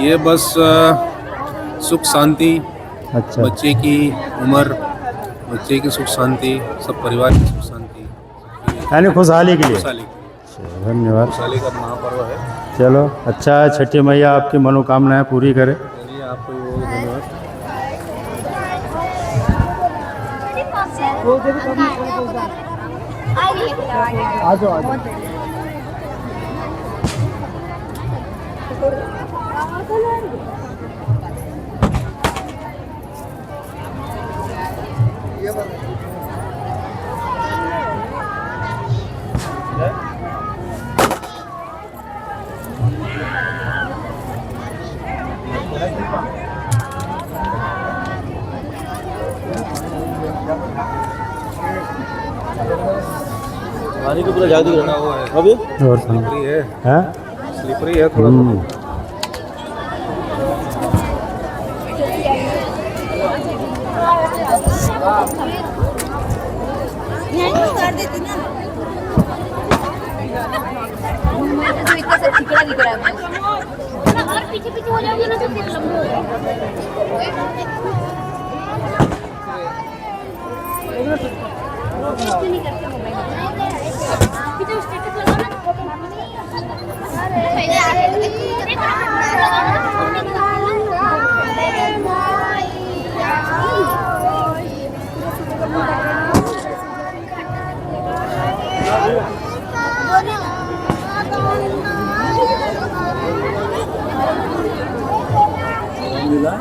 ये बस सुख शांति, अच्छा, बच्चे की उम्र, बच्चे की सुख शांति, सब परिवार की सुख शांति, यानी खुशहाली के लिए। खुशहाली, धन्यवाद। खुशहाली का महापर्व है। चलो अच्छा है, छठी मैया आपकी मनोकामनाएं पूरी करे। चलिए, आपको भी बहुत धन्यवाद। आ जाओ। पानी को पूरा जादू करना हुआ है अभी। और स्लिपरी है, हैं? स्लिपरी है थोड़ा। कर देती ना, चिकड़ा दिख रहा है और पीछे पीछे हो जाओगे ना तो फिर लंबे हो मिला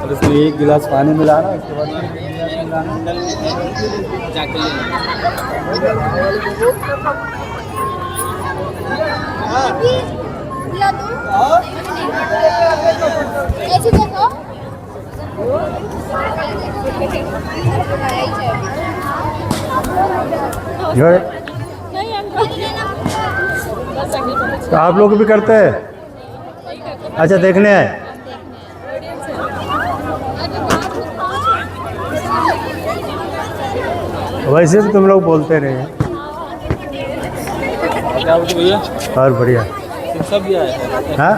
और इसमें 1 गिलास पानी मिलाना, उसके बाद ऐसे देखो तो आप लोग भी करते हैं? अच्छा, देखने आए। वैसे भी तुम लोग बोलते रहे। क्या बोलते भैया? और बढ़िया। सब गया है। हाँ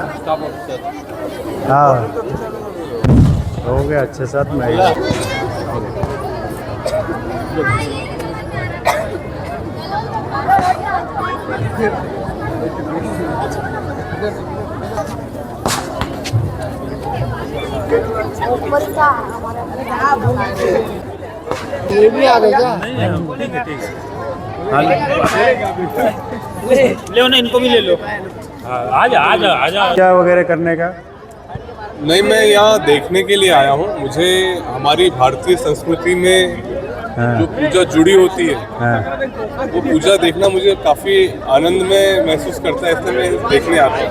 हाँ, हो गया अच्छे साथ में आई। ये भी आ गए क्या? ले ना, इनको भी ले लो। आजा। क्या वगैरह करने का? नहीं, मैं यहाँ देखने के लिए आया हूँ। मुझे हमारी भारतीय संस्कृति में जो पूजा जुड़ी होती है वो पूजा देखना मुझे काफ़ी आनंद में महसूस करता है, इसलिए मैं देखने आता हूँ।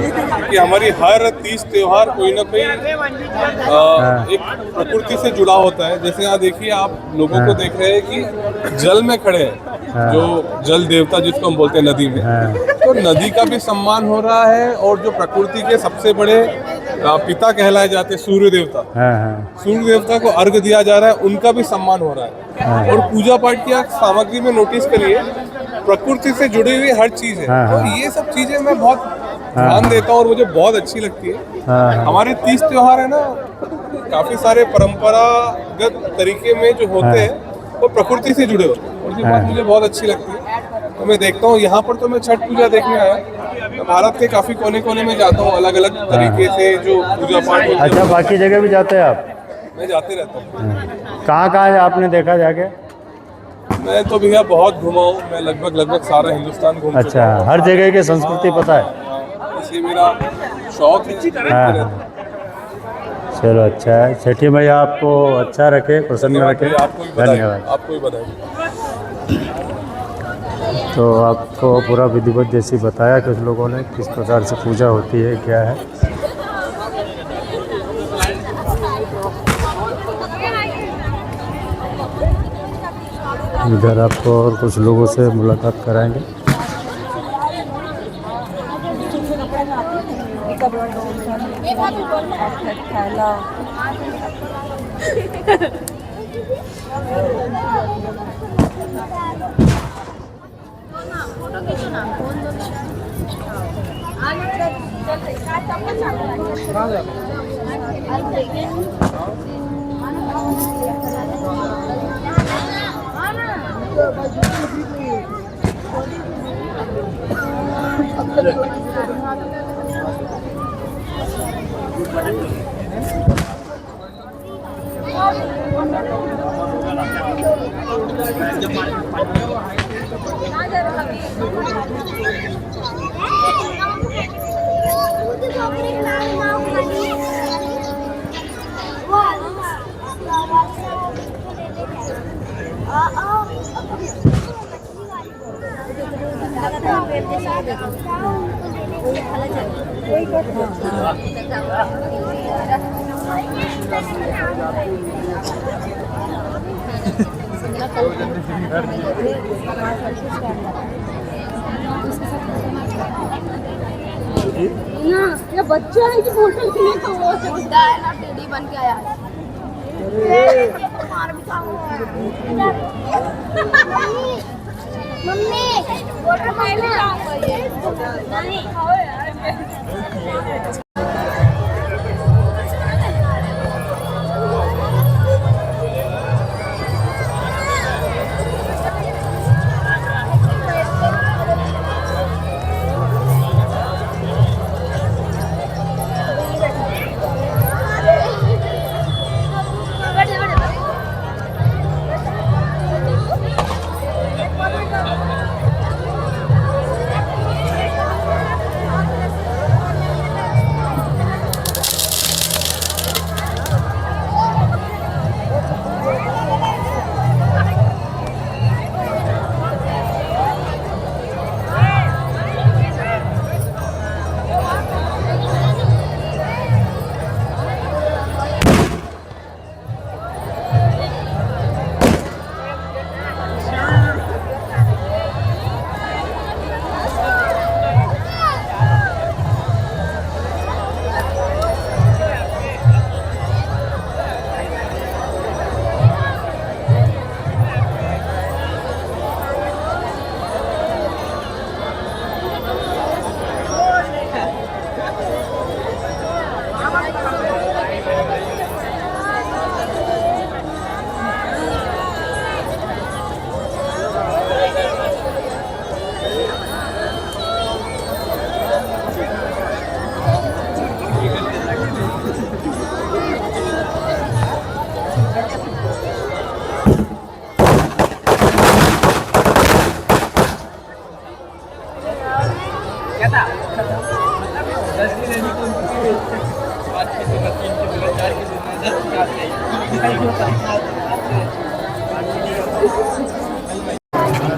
क्योंकि हमारी हर तीज त्योहार कोई ना कोई एक प्रकृति से जुड़ा होता है। जैसे यहाँ देखिए, आप लोगों को देख रहे हैं कि जल में खड़े हैं, जो जल देवता जिसको हम बोलते हैं नदी में, तो नदी का भी सम्मान हो रहा है। और जो प्रकृति के सबसे बड़े पिता कहलाए जाते सूर्य देवता, सूर्य देवता को अर्घ दिया जा रहा है, उनका भी सम्मान हो रहा है। और पूजा पाठ की सामग्री में नोटिस करिए, प्रकृति से जुड़ी हुई हर चीज है। तो ये सब चीजें मैं बहुत ध्यान देता हूँ और मुझे बहुत अच्छी लगती है। हमारे तीज त्योहार है ना, काफी सारे परंपरागत तरीके में जो होते हैं वो प्रकृति से जुड़े होते हैं, और ये बात मुझे बहुत अच्छी लगती है। तो मैं देखता हूँ, यहाँ पर तो मैं छठ पूजा देखने आया, मैं भारत के काफी कोने कोने में जाता हूँ, अलग अलग तरीके से जो पूजा पाठ होते हैं। अच्छा, बाकी जगह भी जाते हैं आप? मैं जाते रहता हूँ। कहाँ आपने देखा जाके? मैं तो भैया बहुत घुमा हूँ, मैं लगभग सारा हिंदुस्तान घूम चुका हूँ। अच्छा, हर जगह की संस्कृति पता है? इसी मेरा शौक है। हाँ, चलो अच्छा है। छठी मैया आपको अच्छा रखे, प्रसन्न रखे। धन्यवाद। आपको भी बधाई। तो आपको पूरा विधिवत जैसे बताया कुछ लोगों ने, किस प्रकार से पूजा होती है, क्या है। इधर आपको और कुछ लोगों से मुलाकात कराएंगे। ये बच्चा है कि फोटो लेने का वो बुड्ढा है ना, टेडी बन के आया है। मम्मी फोटो नहीं खाओ यार।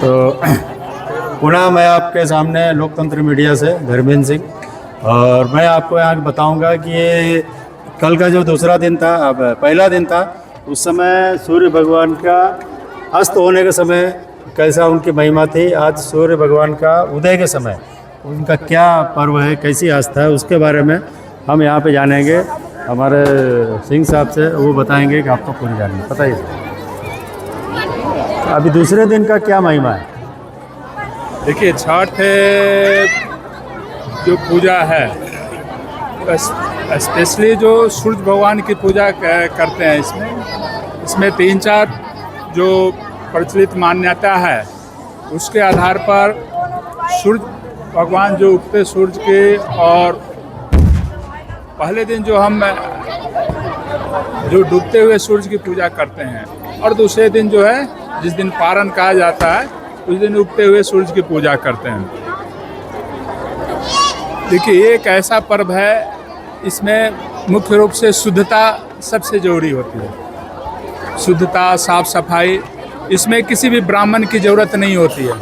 तो पुनः मैं आपके सामने लोकतंत्र मीडिया से धर्मेंद्र सिंह, और मैं आपको यहाँ बताऊंगा कि ये कल का जो दूसरा दिन था, अब पहला दिन था, उस समय सूर्य भगवान का अस्त होने के समय कैसा उनकी महिमा थी। आज सूर्य भगवान का उदय के समय उनका क्या पर्व है, कैसी आस्था है, उसके बारे में हम यहाँ पे जानेंगे। हमारे सिंह साहब से वो बताएंगे कि आपको पूरी जानना बताइए। अभी दूसरे दिन का क्या महिमा है? देखिए, छठ जो पूजा है, स्पेशली जो सूर्य भगवान की पूजा करते हैं, इसमें 3-4 जो प्रचलित मान्यता है, उसके आधार पर सूर्य भगवान जो उगते सूरज के, और पहले दिन जो डूबते हुए सूरज की पूजा करते हैं, और दूसरे दिन जो है, जिस दिन पारण कहा जाता है, उस दिन उगते हुए सूरज की पूजा करते हैं। देखिए, ये एक ऐसा पर्व है, इसमें मुख्य रूप से शुद्धता सबसे जरूरी होती है। शुद्धता, साफ सफाई, इसमें किसी भी ब्राह्मण की ज़रूरत नहीं होती है।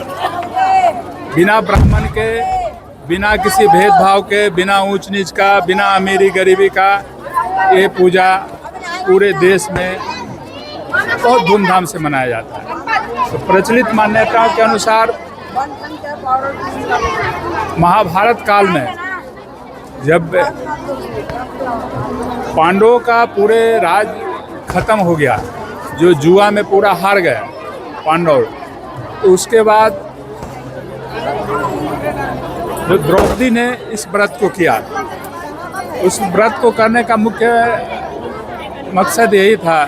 बिना ब्राह्मण के, बिना किसी भेदभाव के, बिना ऊंच नीच का, बिना अमीरी गरीबी का, ये पूजा पूरे देश में बहुत धूमधाम से मनाया जाता है। तो प्रचलित मान्यताओं के अनुसार महाभारत काल में जब पांडवों का पूरे राज खत्म हो गया, जो जुआ में पूरा हार गए पांडव, तो उसके बाद जो द्रौपदी ने इस व्रत को किया, उस व्रत को करने का मुख्य मकसद यही था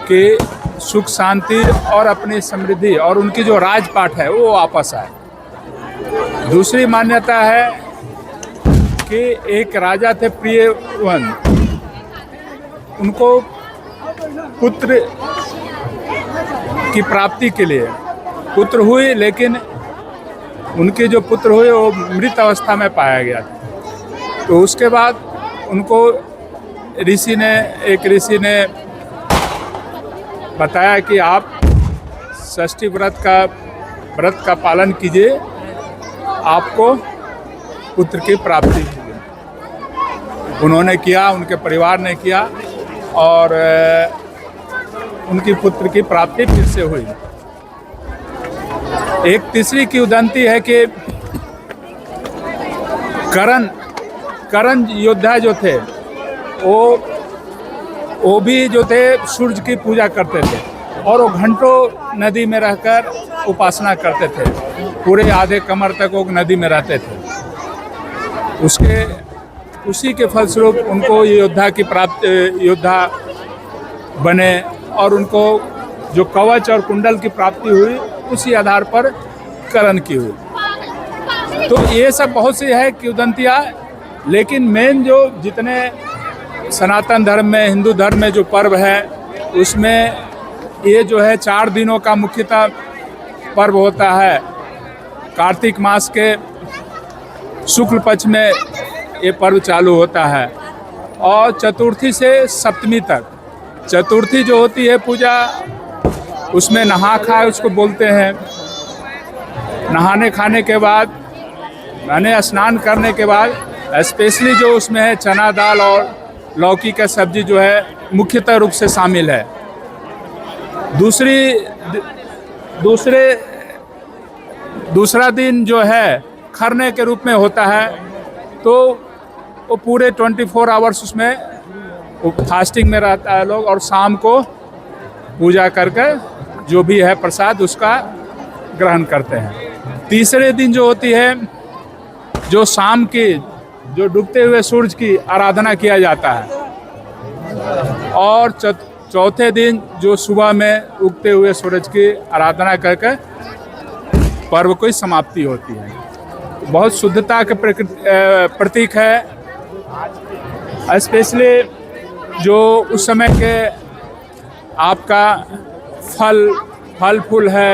कि सुख शांति और अपनी समृद्धि और उनकी जो राजपाट है वो वापस आए। दूसरी मान्यता है कि एक राजा थे प्रियवन, उनको पुत्र की प्राप्ति के लिए पुत्र हुए, लेकिन उनके जो पुत्र हुए वो मृत अवस्था में पाया गया था। तो उसके बाद उनको एक ऋषि ने बताया कि आप षष्ठी व्रत का पालन कीजिए, आपको पुत्र की प्राप्ति होगी। उन्होंने किया, उनके परिवार ने किया और उनकी पुत्र की प्राप्ति फिर से हुई। एक तीसरी किंवदंती है कि करण योद्धा जो थे वो भी जो थे सूर्य की पूजा करते थे और वो घंटों नदी में रहकर उपासना करते थे, पूरे आधे कमर तक वो नदी में रहते थे। उसी के फलस्वरूप उनको योद्धा बने और उनको जो कवच और कुंडल की प्राप्ति हुई उसी आधार पर करण की हुई। तो ये सब बहुत सी है किंवदंतियाँ, लेकिन मेन जो जितने सनातन धर्म में, हिंदू धर्म में जो पर्व है उसमें ये जो है 4 दिनों का मुख्यतः पर्व होता है। कार्तिक मास के शुक्ल पक्ष में ये पर्व चालू होता है और चतुर्थी से सप्तमी तक। चतुर्थी जो होती है पूजा, उसमें नहा खाए उसको बोलते हैं। नहाने खाने के बाद यानी स्नान करने के बाद स्पेशली जो उसमें है चना दाल और लौकी का सब्जी जो है मुख्यतः रूप से शामिल है। दूसरा दिन जो है खरने के रूप में होता है, तो वो पूरे 24 आवर्स उसमें फास्टिंग में रहता है लोग और शाम को पूजा करके जो भी है प्रसाद उसका ग्रहण करते हैं। तीसरे दिन जो होती है, जो शाम की जो डूबते हुए सूरज की आराधना किया जाता है और चौथे दिन जो सुबह में उगते हुए सूरज की आराधना करके पर्व की समाप्ति होती है। बहुत शुद्धता के प्रतीक है। स्पेशली जो उस समय के आपका फल फूल है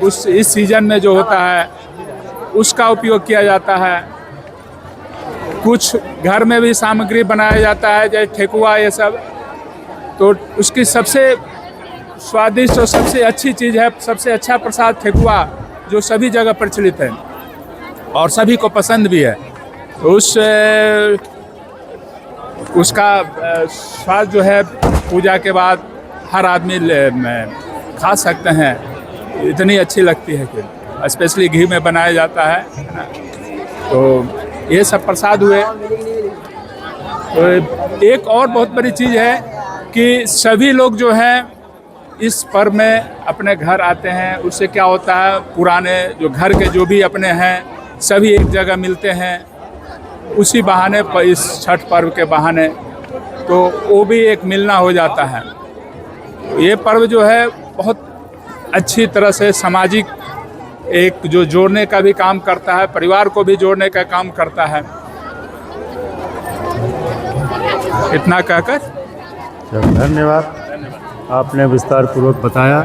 इस सीजन में जो होता है उसका उपयोग किया जाता है। कुछ घर में भी सामग्री बनाया जाता है जैसे ठेकुआ ये सब, तो उसकी सबसे स्वादिष्ट और सबसे अच्छी चीज़ है, सबसे अच्छा प्रसाद ठेकुआ जो सभी जगह प्रचलित है और सभी को पसंद भी है। तो उसका स्वाद जो है पूजा के बाद हर आदमी खा सकते हैं, इतनी अच्छी लगती है कि स्पेशली घी में बनाया जाता है ना। तो ये सब प्रसाद हुए। तो एक और बहुत बड़ी चीज़ है कि सभी लोग जो हैं इस पर्व में अपने घर आते हैं। उससे क्या होता है, पुराने जो घर के जो भी अपने हैं सभी एक जगह मिलते हैं उसी बहाने पर, इस छठ पर्व के बहाने, तो वो भी एक मिलना हो जाता है। ये पर्व जो है बहुत अच्छी तरह से सामाजिक एक जो जोड़ने का भी काम करता है, परिवार को भी जोड़ने का काम करता है। इतना कहकर धन्यवाद, आपने विस्तार पूर्वक बताया।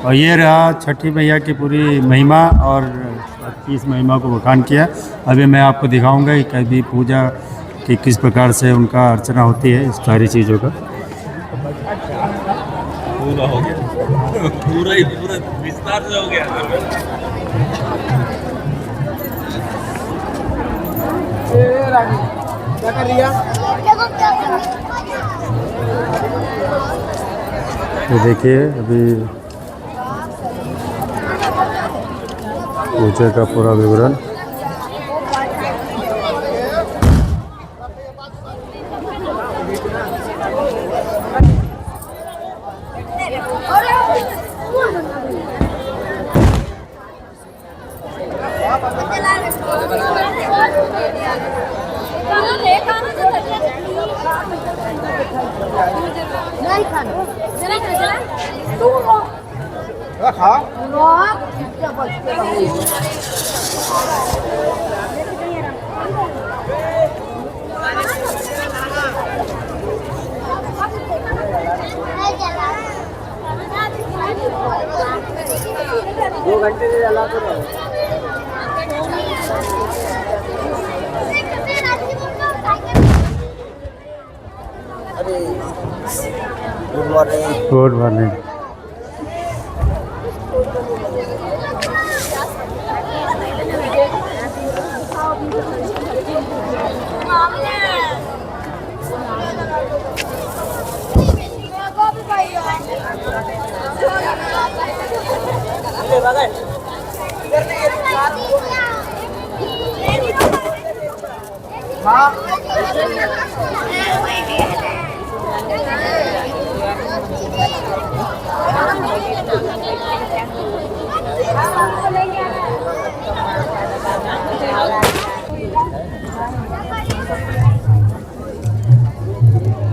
और ये रहा छठी मैया की पूरी महिमा और इस महिमा को बखान किया। अभी मैं आपको दिखाऊंगा कि कभी पूजा की किस प्रकार से उनका अर्चना होती है, इस सारी चीज़ों का। पूरा हो गया, पूरा विस्तार से हो गया। क्या कर रही है? तो देखिए अभी पूजा का पूरा विवरण। Good morning.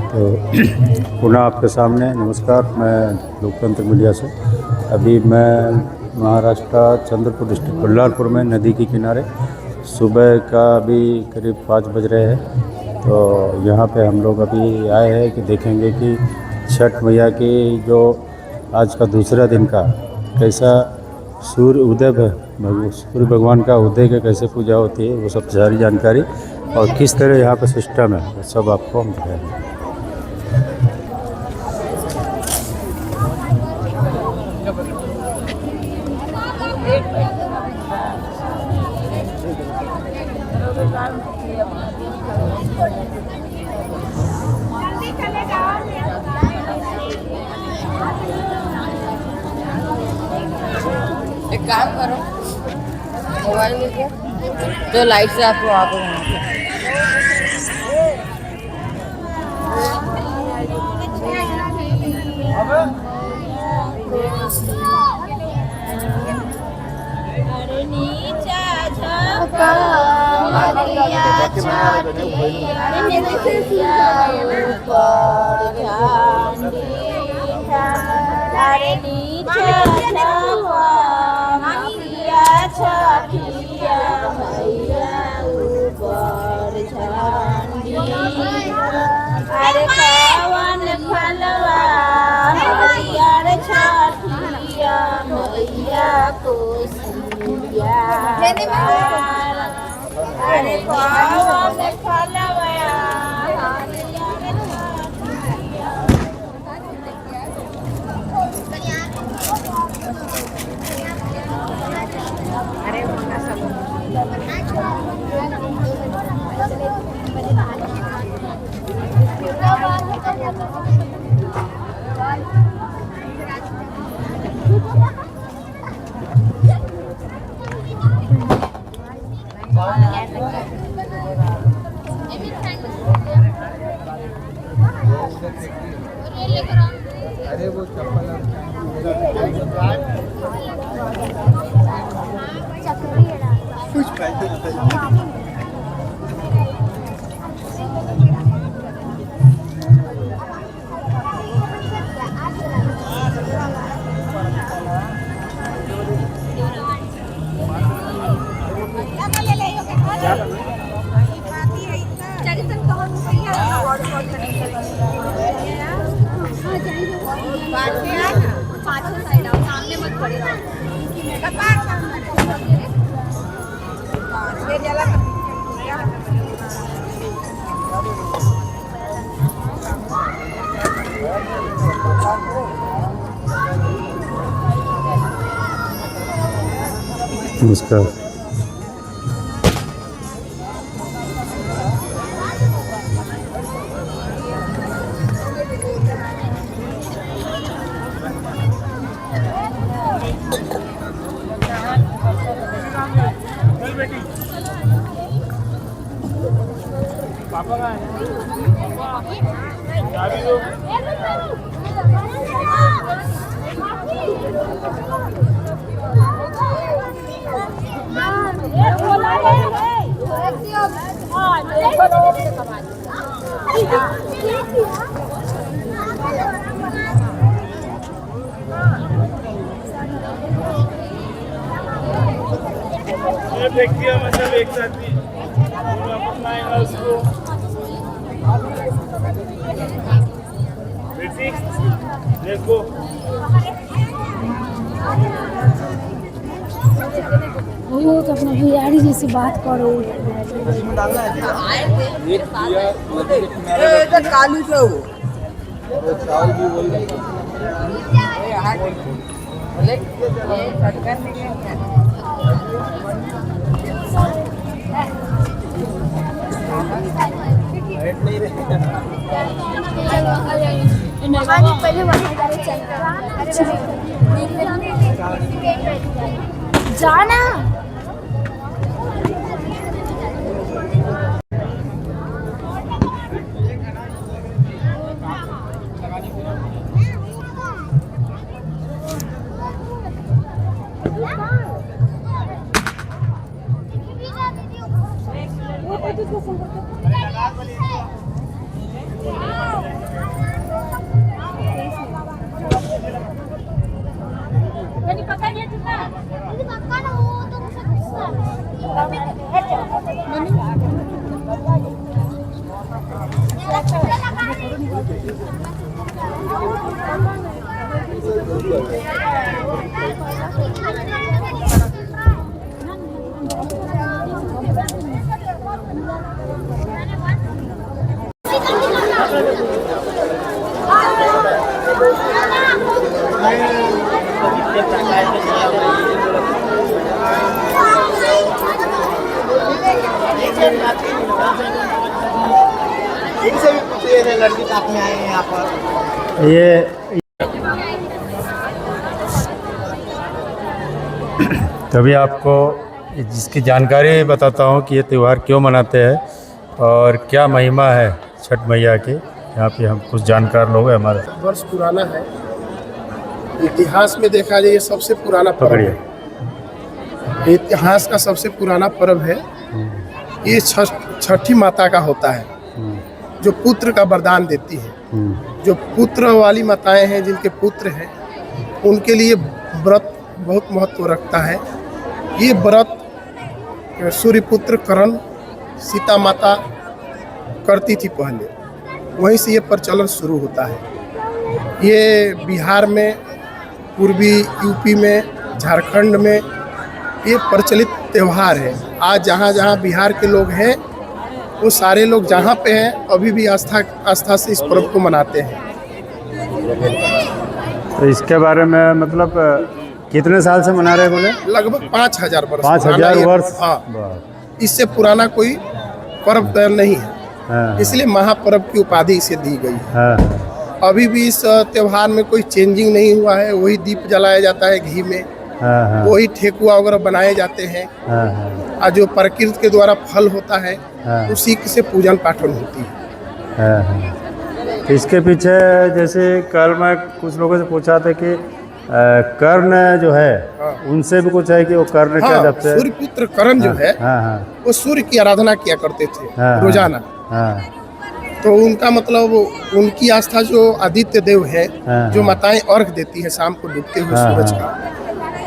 तो पुनः आपके सामने नमस्कार। मैं लोकतंत्र मीडिया से। अभी मैं महाराष्ट्र चंद्रपुर डिस्ट्रिक्ट बल्लारपुर में नदी के किनारे, सुबह का अभी करीब 5 बज रहे हैं। तो यहाँ पे हम लोग अभी आए हैं कि देखेंगे कि छठ मैया की जो आज का दूसरा दिन का कैसा सूर्य उदय सूर्य भगवान का उदय का कैसे पूजा होती है, वो सब सारी जानकारी और किस तरह यहाँ पे सिस्टम है, वो सब आपको हम दिखाएंगे। एक काम करो, मोबाइल लेके जो लाइट से आपको आगे अरे पावन फलवा हरियर छठिया मैया को सिया। अरे पावन फलवा अरे वो चप्पल नमस्कार। मतलब एक साथ ही उसको देखो वो तो अपना भैयारी जैसी बात करो। काली पहले जाना इनसे भी पूछिए लड़की साथ में आए हैं यहाँ पर। ये तभी आपको जिसकी जानकारी बताता हूँ कि ये त्यौहार क्यों मनाते हैं और क्या महिमा है छठ मैया की। यहाँ पे हम कुछ जानकार लोग हैं हमारे। वर्ष पुराना है, इतिहास में देखा जाए ये सबसे पुराना पर्व है, इतिहास का सबसे पुराना पर्व है। ये छठी माता का होता है जो पुत्र का वरदान देती है। जो पुत्र वाली माताएं हैं, जिनके पुत्र हैं, उनके लिए व्रत बहुत महत्व रखता है। ये व्रत सूर्यपुत्र करण सीता माता करती थी पहले, वहीं से ये प्रचलन शुरू होता है। ये बिहार में, पूर्वी यूपी में, झारखंड में ये प्रचलित त्यौहार है। आज जहाँ जहाँ बिहार के लोग हैं वो सारे लोग जहाँ पे हैं अभी भी आस्था से इस पर्व को मनाते हैं। तो इसके बारे में मतलब कितने साल से मना रहे बोले? लगभग 5000 वर्ष। 5000 वर्ष। हाँ, इससे पुराना कोई पर्व नहीं है, इसलिए महापर्व की उपाधि इसे दी गई है। अभी भी इस त्योहार में कोई चेंजिंग नहीं हुआ है। वही दीप जलाया जाता है घी में, वही ठेकुआ वगैरह बनाए जाते हैं, और जो प्रकृति के द्वारा फल होता है उसी से पूजन पाठन होती है। तो इसके पीछे जैसे कल मैं कुछ लोगों से पूछा था कि कर्ण जो है उनसे भी कुछ है कि वो कर्ण क्या जब से सूर्यपुत्र कर्ण जो है वो सूर्य की आराधना किया करते थे रोजाना। तो उनका मतलब उनकी आस्था जो आदित्य देव है, जो माताएं अर्घ देती है शाम को डूबते हुए सूरज का,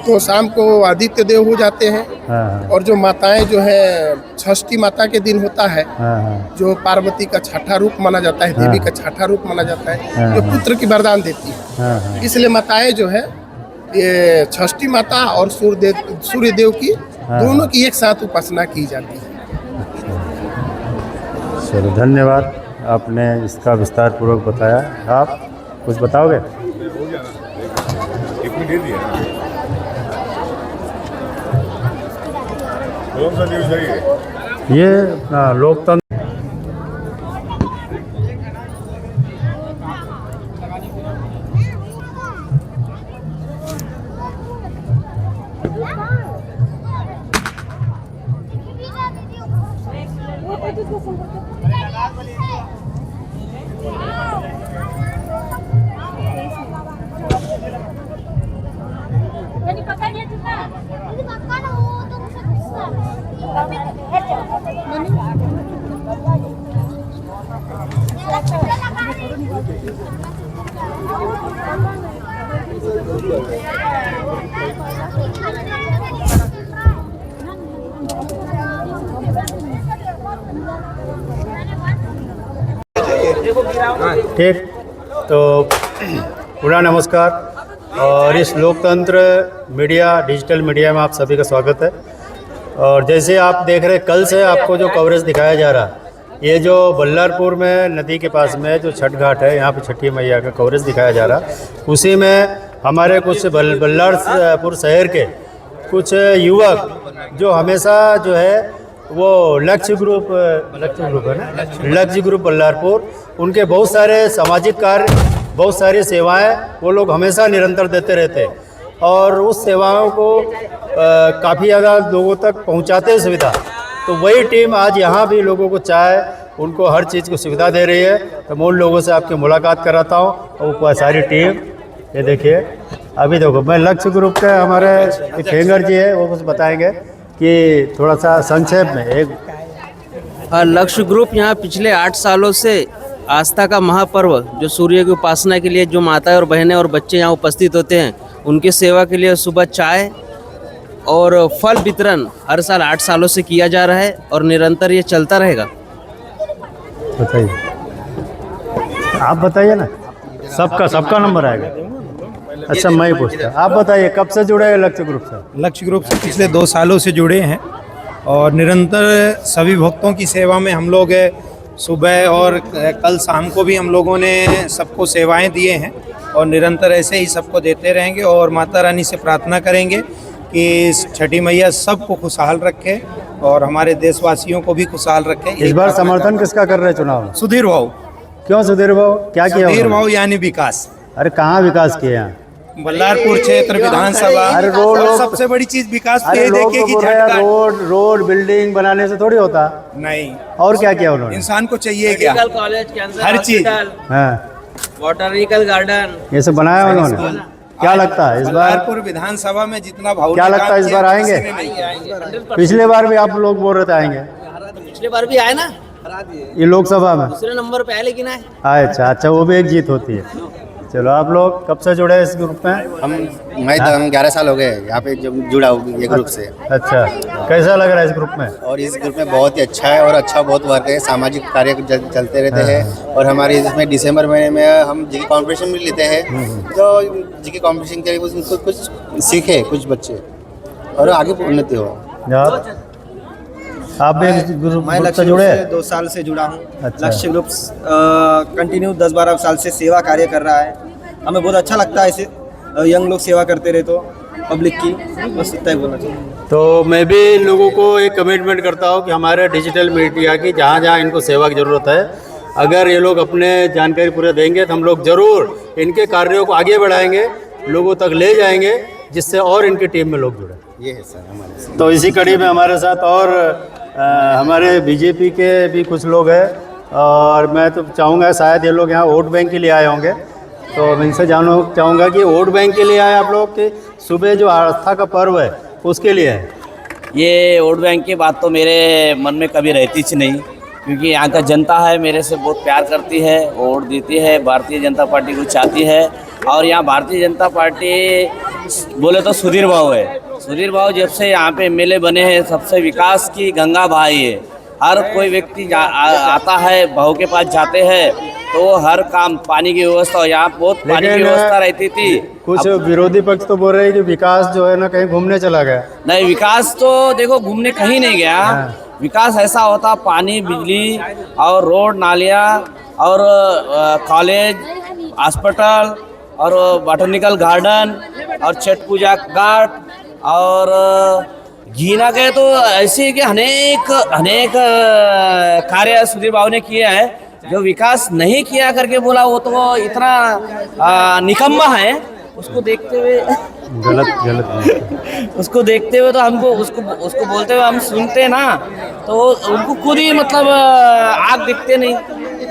तो शाम को आदित्य देव हो जाते हैं। और जो माताएं जो है षष्ठी माता के दिन होता है, जो पार्वती का छठा रूप माना जाता है, देवी का छठा रूप माना जाता है, जो पुत्र की वरदान देती है। इसलिए माताएं जो है ये षष्ठी माता और सूर्य देव की दोनों की एक साथ उपासना की जाती है। चलो धन्यवाद, आपने इसका विस्तार पूर्वक बताया। आप कुछ बताओगे? ये अपना लोकतंत्र ठीक, तो पुनः नमस्कार। और इस लोकतंत्र मीडिया डिजिटल मीडिया में आप सभी का स्वागत है। और जैसे आप देख रहे हैं, कल से आपको जो कवरेज दिखाया जा रहा है, ये जो बल्लारपुर में नदी के पास में जो छठ घाट है, यहाँ पे छठी मैया का कवरेज दिखाया जा रहा है। उसी में हमारे कुछ बल्लारपुर शहर के कुछ युवक जो हमेशा जो है वो लक्ष्य ग्रुप है ना, लक्ष्य ग्रुप बल्लारपुर, उनके बहुत सारे सामाजिक कार्य, बहुत सारी सेवाएं वो लोग हमेशा निरंतर देते रहते हैं और उस सेवाओं को काफ़ी ज़्यादा लोगों तक पहुंचाते हैं सुविधा। तो वही टीम आज यहाँ भी लोगों को चाय, उनको हर चीज़ को सुविधा दे रही है। तो मैं उन लोगों से आपकी मुलाकात कराता हूँ और वो सारी टीम, ये देखिए अभी देखो, मैं लक्ष्य ग्रुप के हमारे खेंगर जी है, वो कुछ बताएंगे कि थोड़ा सा संक्षेप में एक। लक्ष्य ग्रुप यहाँ पिछले 8 सालों से आस्था का महापर्व, जो सूर्य की उपासना के लिए जो माताएं और बहनें और बच्चे यहाँ उपस्थित होते हैं, उनकी सेवा के लिए सुबह चाय और फल वितरण हर साल 8 सालों से किया जा रहा है और निरंतर ये चलता रहेगा। बताइए, आप बताइए ना, सबका नंबर आएगा। अच्छा, मैं ही पूछता, आप बताइए कब से जुड़े हैं लक्ष्य ग्रुप से? लक्ष्य ग्रुप से पिछले 2 सालों से जुड़े हैं और निरंतर सभी भक्तों की सेवा में हम लोग सुबह और कल शाम को भी हम लोगों ने सबको सेवाएं दिए हैं और निरंतर ऐसे ही सबको देते रहेंगे और माता रानी से प्रार्थना करेंगे कि छठी मैया सबको खुशहाल रखे और हमारे देशवासियों को भी खुशहाल रखे। इस बार समर्थन किसका कर रहे हैं चुनाव में? सुधीर भाव। क्यों सुधीर भाव, क्या किया? सुधीर भाव यानी विकास। अरे कहाँ विकास किए यहाँ? बल्लारपुर क्षेत्र विधानसभा। अरे रोड, सबसे बड़ी चीज विकास पे अरे देखिए कि रोड बिल्डिंग बनाने से थोड़ी होता नहीं। और क्या किया उन्होंने? इंसान को चाहिए क्या? कॉलेज, कैंसर हर चीज, बॉटनिकल गार्डन, ये सब बनाया उन्होंने। क्या लगता है इस बार बल्लारपुर विधानसभा में जितना भाव, क्या लगता है इस बार आएंगे? पिछले बार भी आप लोग बोल रहे थे आएंगे, पिछले बार भी आए ना, ये लोकसभा में दूसरे नंबर पे आए, लेकिन आए। अच्छा, वो भी एक जीत होती है। चलो, आप लोग कब से जुड़े हैं इस ग्रुप में? मैं 11 साल हो गए यहाँ पे जब जुड़ा हूँ ये ग्रुप से। अच्छा, कैसा लग रहा है इस ग्रुप में? और इस ग्रुप में बहुत ही अच्छा है और अच्छा बहुत वर्क है, सामाजिक कार्य चलते रहते हैं। और हमारे इसमें दिसंबर महीने में हम जीके कॉम्पिटिशन भी लेते हैं, तो जीके कॉम्पिटिशन के लिए उनको कुछ सीखे कुछ बच्चे और आगे उन्नति हो। आप भी ग्रुप से जुड़े हैं? 2 साल से जुड़ा हूँ। अच्छा। लक्ष्य ग्रुप कंटिन्यू 10-12 साल से सेवा कार्य कर रहा है। हमें बहुत अच्छा लगता है ऐसे यंग लोग सेवा करते रहे तो पब्लिक की, बस इतना ही बोलना चाहिए। तो मैं भी लोगों को एक कमिटमेंट करता हूँ कि हमारे डिजिटल मीडिया की जहाँ जहाँ इनको सेवा की ज़रूरत है, अगर ये लोग अपने जानकारी पूरे देंगे तो हम लोग ज़रूर इनके कार्यों को आगे बढ़ाएंगे, लोगों तक ले जाएंगे, जिससे और इनकी टीम में लोग जुड़े। ये है सर हमारे। तो इसी कड़ी में हमारे साथ और हमारे बीजेपी के भी कुछ लोग हैं और मैं तो चाहूँगा शायद ये लोग यहाँ वोट बैंक के लिए आए होंगे, तो मैं इनसे जानना चाहूँगा कि वोट बैंक के लिए आए आप लोग कि सुबह जो आस्था का पर्व है उसके लिए है? ये वोट बैंक की बात तो मेरे मन में कभी रहती थी नहीं, क्योंकि यहाँ का जनता है मेरे से बहुत प्यार करती है, वोट देती है, भारतीय जनता पार्टी को चाहती है। और यहाँ भारतीय जनता पार्टी बोले तो सुधीर भाव है। सुधीर भाव जब से यहाँ पे एमएलए बने हैं, सबसे विकास की गंगा बहाई है। हर कोई व्यक्ति आता है, भाव के पास जाते हैं तो हर काम, पानी की व्यवस्था, यहाँ बहुत पानी की व्यवस्था रहती थी। कुछ विरोधी पक्ष तो बोल रहे हैं कि विकास जो है ना कहीं घूमने चला गया। नहीं, विकास तो देखो घूमने कहीं नहीं गया। विकास ऐसा होता, पानी, बिजली और रोड, नालियाँ और कॉलेज, हॉस्पिटल और बॉटनिकल गार्डन और छठ पूजा घाट और घीना के, तो ऐसे कि अनेक कार्य सुधीर बाबू ने किए हैं। जो विकास नहीं किया करके बोला वो तो इतना निकम्मा है। उसको देखते हुए गलत उसको देखते हुए तो हमको उसको बोलते हुए हम सुनते ना, तो उनको खुद ही मतलब आग दिखते नहीं।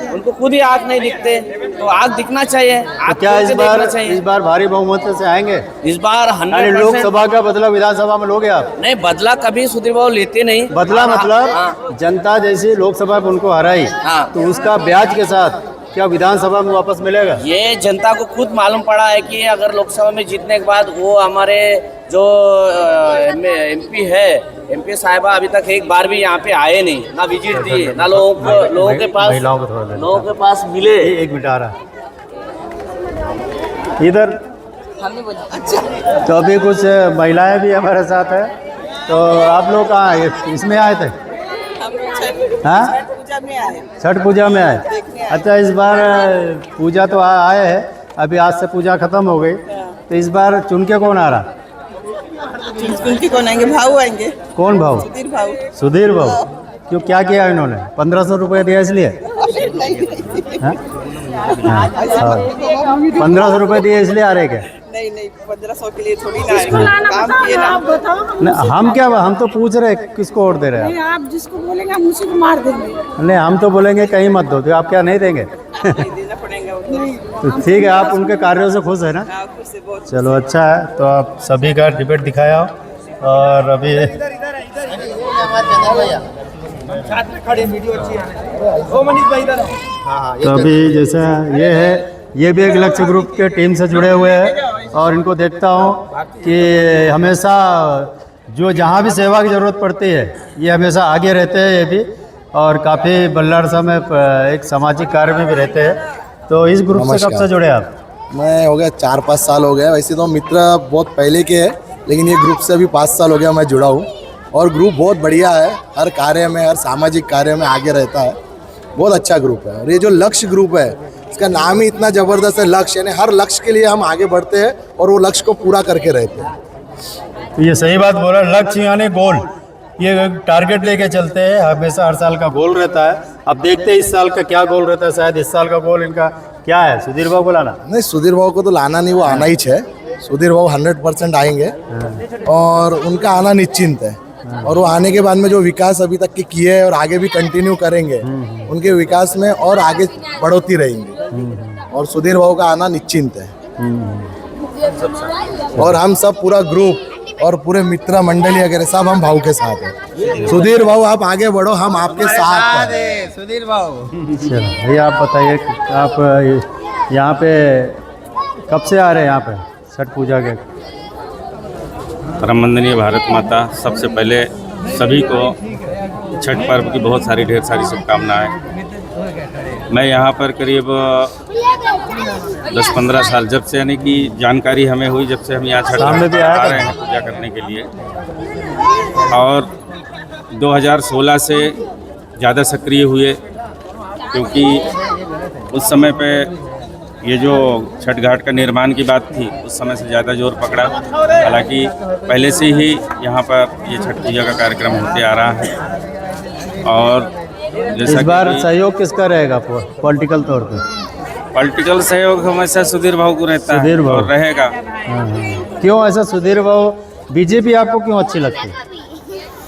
उनको खुद ही आँख नहीं दिखते, तो आँख दिखना चाहिए। तो क्या इस बार भारी बहुमत से आएंगे? इस बार 100% लोकसभा का बदला विधानसभा में लोगे आप? नहीं, बदला कभी सुधीर बाबू लेते नहीं। बदला मतलब जनता जैसी लोकसभा में उनको हराई, तो उसका ब्याज के साथ क्या विधानसभा में वापस मिलेगा? ये जनता को खुद मालूम पड़ा है कि अगर लोकसभा में जीतने के बाद वो हमारे जो एमपी है, एमपी साहिबा अभी तक एक बार भी यहाँ पे आए नहीं, ना विजिट दिए, ना लोगों के पास मिले। एक मिनट आ रहा इधर। तो अभी कुछ महिलाएं भी हमारे साथ है। तो आप लोग कहाँ इसमें आए थे? हाँ, छठ पूजा में आए। अच्छा, इस बार पूजा तो आए हैं, अभी आज से पूजा खत्म हो गई, तो इस बार चुन के कौन आ रहा? चुन के कौन आएंगे? भाऊ आएंगे। कौन भाऊ? सुधीर भाऊ। सुधीर भाऊ क्यों, क्या किया इन्होंने? 1500 रुपये दिया इसलिए? 1500 रुपये दिए इसलिए आ रहे क्या? नहीं 1500 के लिए थोड़ी ना आएंगे, काम किए ना। हम तो पूछ रहे किसको वोट दे रहे हैं आप? जिसको बोलेंगे हम उसी को मार देंगे। नहीं, हम तो बोलेंगे कहीं मत दो, तो आप क्या नहीं देंगे? देना पड़ेगा। तो ठीक है, आप उनके कार्यों से खुश है ना? चलो अच्छा है। तो आप सभी का डिबेट दिखाया और अभी तो अभी जैसा ये है, ये भी एक लक्ष्य ग्रुप के टीम से जुड़े हुए हैं और इनको देखता हूँ कि हमेशा जो जहाँ भी सेवा की ज़रूरत पड़ती है ये हमेशा आगे रहते हैं ये भी, और काफ़ी बल्लारसा में एक सामाजिक कार्य में भी रहते हैं। तो इस ग्रुप से कब से जुड़े आप? मैं हो गया 4-5 साल हो गया। वैसे तो मित्र बहुत पहले के हैं, लेकिन ये ग्रुप से अभी 5 साल हो गया मैं जुड़ा हूँ। और ग्रुप बहुत बढ़िया है, हर कार्य में, हर सामाजिक कार्य में आगे रहता है। बहुत अच्छा ग्रुप है। और ये जो लक्ष्य ग्रुप है, इसका नाम ही इतना ज़बरदस्त है, लक्ष्य, यानी हर लक्ष्य के लिए हम आगे बढ़ते हैं और वो लक्ष्य को पूरा करके रहते हैं। तो ये सही बात बोला, लक्ष्य यानी गोल, ये टारगेट लेके चलते हैं हमेशा। हर साल का गोल रहता है। अब देखते हैं इस साल का क्या गोल रहता है। शायद इस साल का गोल इनका क्या है? सुधीर बाबू को लाना? नहीं, सुधीर बाबू को तो लाना नहीं, वो आना ही है। सुधीर बाबू 100% आएंगे और उनका आना निश्चिंत है। और वो आने के बाद में जो विकास अभी तक के किए हैं और आगे भी कंटिन्यू करेंगे, उनके विकास में और आगे बढ़ोतरी रहेंगे। और सुधीर बाबू का आना निश्चिंत है। और हम सब पूरा ग्रुप और पूरे मित्र मंडली वगैरह सब हम भाऊ के साथ हैं। सुधीर भाऊ आप आगे बढ़ो, हम आपके साथ हैं। सुधीर भाऊ। चलो भैया आप बताइए, आप यहाँ पे कब से आ रहे हैं यहाँ पे छठ पूजा के? परम वंदनीय भारत माता, सबसे पहले सभी को छठ पर्व की बहुत सारी ढेर सारी शुभकामनाएं। मैं यहाँ पर करीब 10-15 साल जब से, यानी कि जानकारी हमें हुई जब से हम यहाँ छठ आ रहे हैं पूजा करने के लिए, और 2016 से ज़्यादा सक्रिय हुए, क्योंकि उस समय पे ये जो छठ घाट का निर्माण की बात थी उस समय से ज़्यादा जोर पकड़ा। हालांकि पहले से ही यहाँ पर ये छठ पूजा का कार्यक्रम होते आ रहा है। और इस बार सहयोग किसका रहेगा पॉलिटिकल तौर पे? पॉलिटिकल सहयोग हमेशा सुधीर भाऊ को रहता है और रहेगा। क्यों ऐसा? सुधीर भाऊ, बीजेपी आपको क्यों अच्छी लगती है?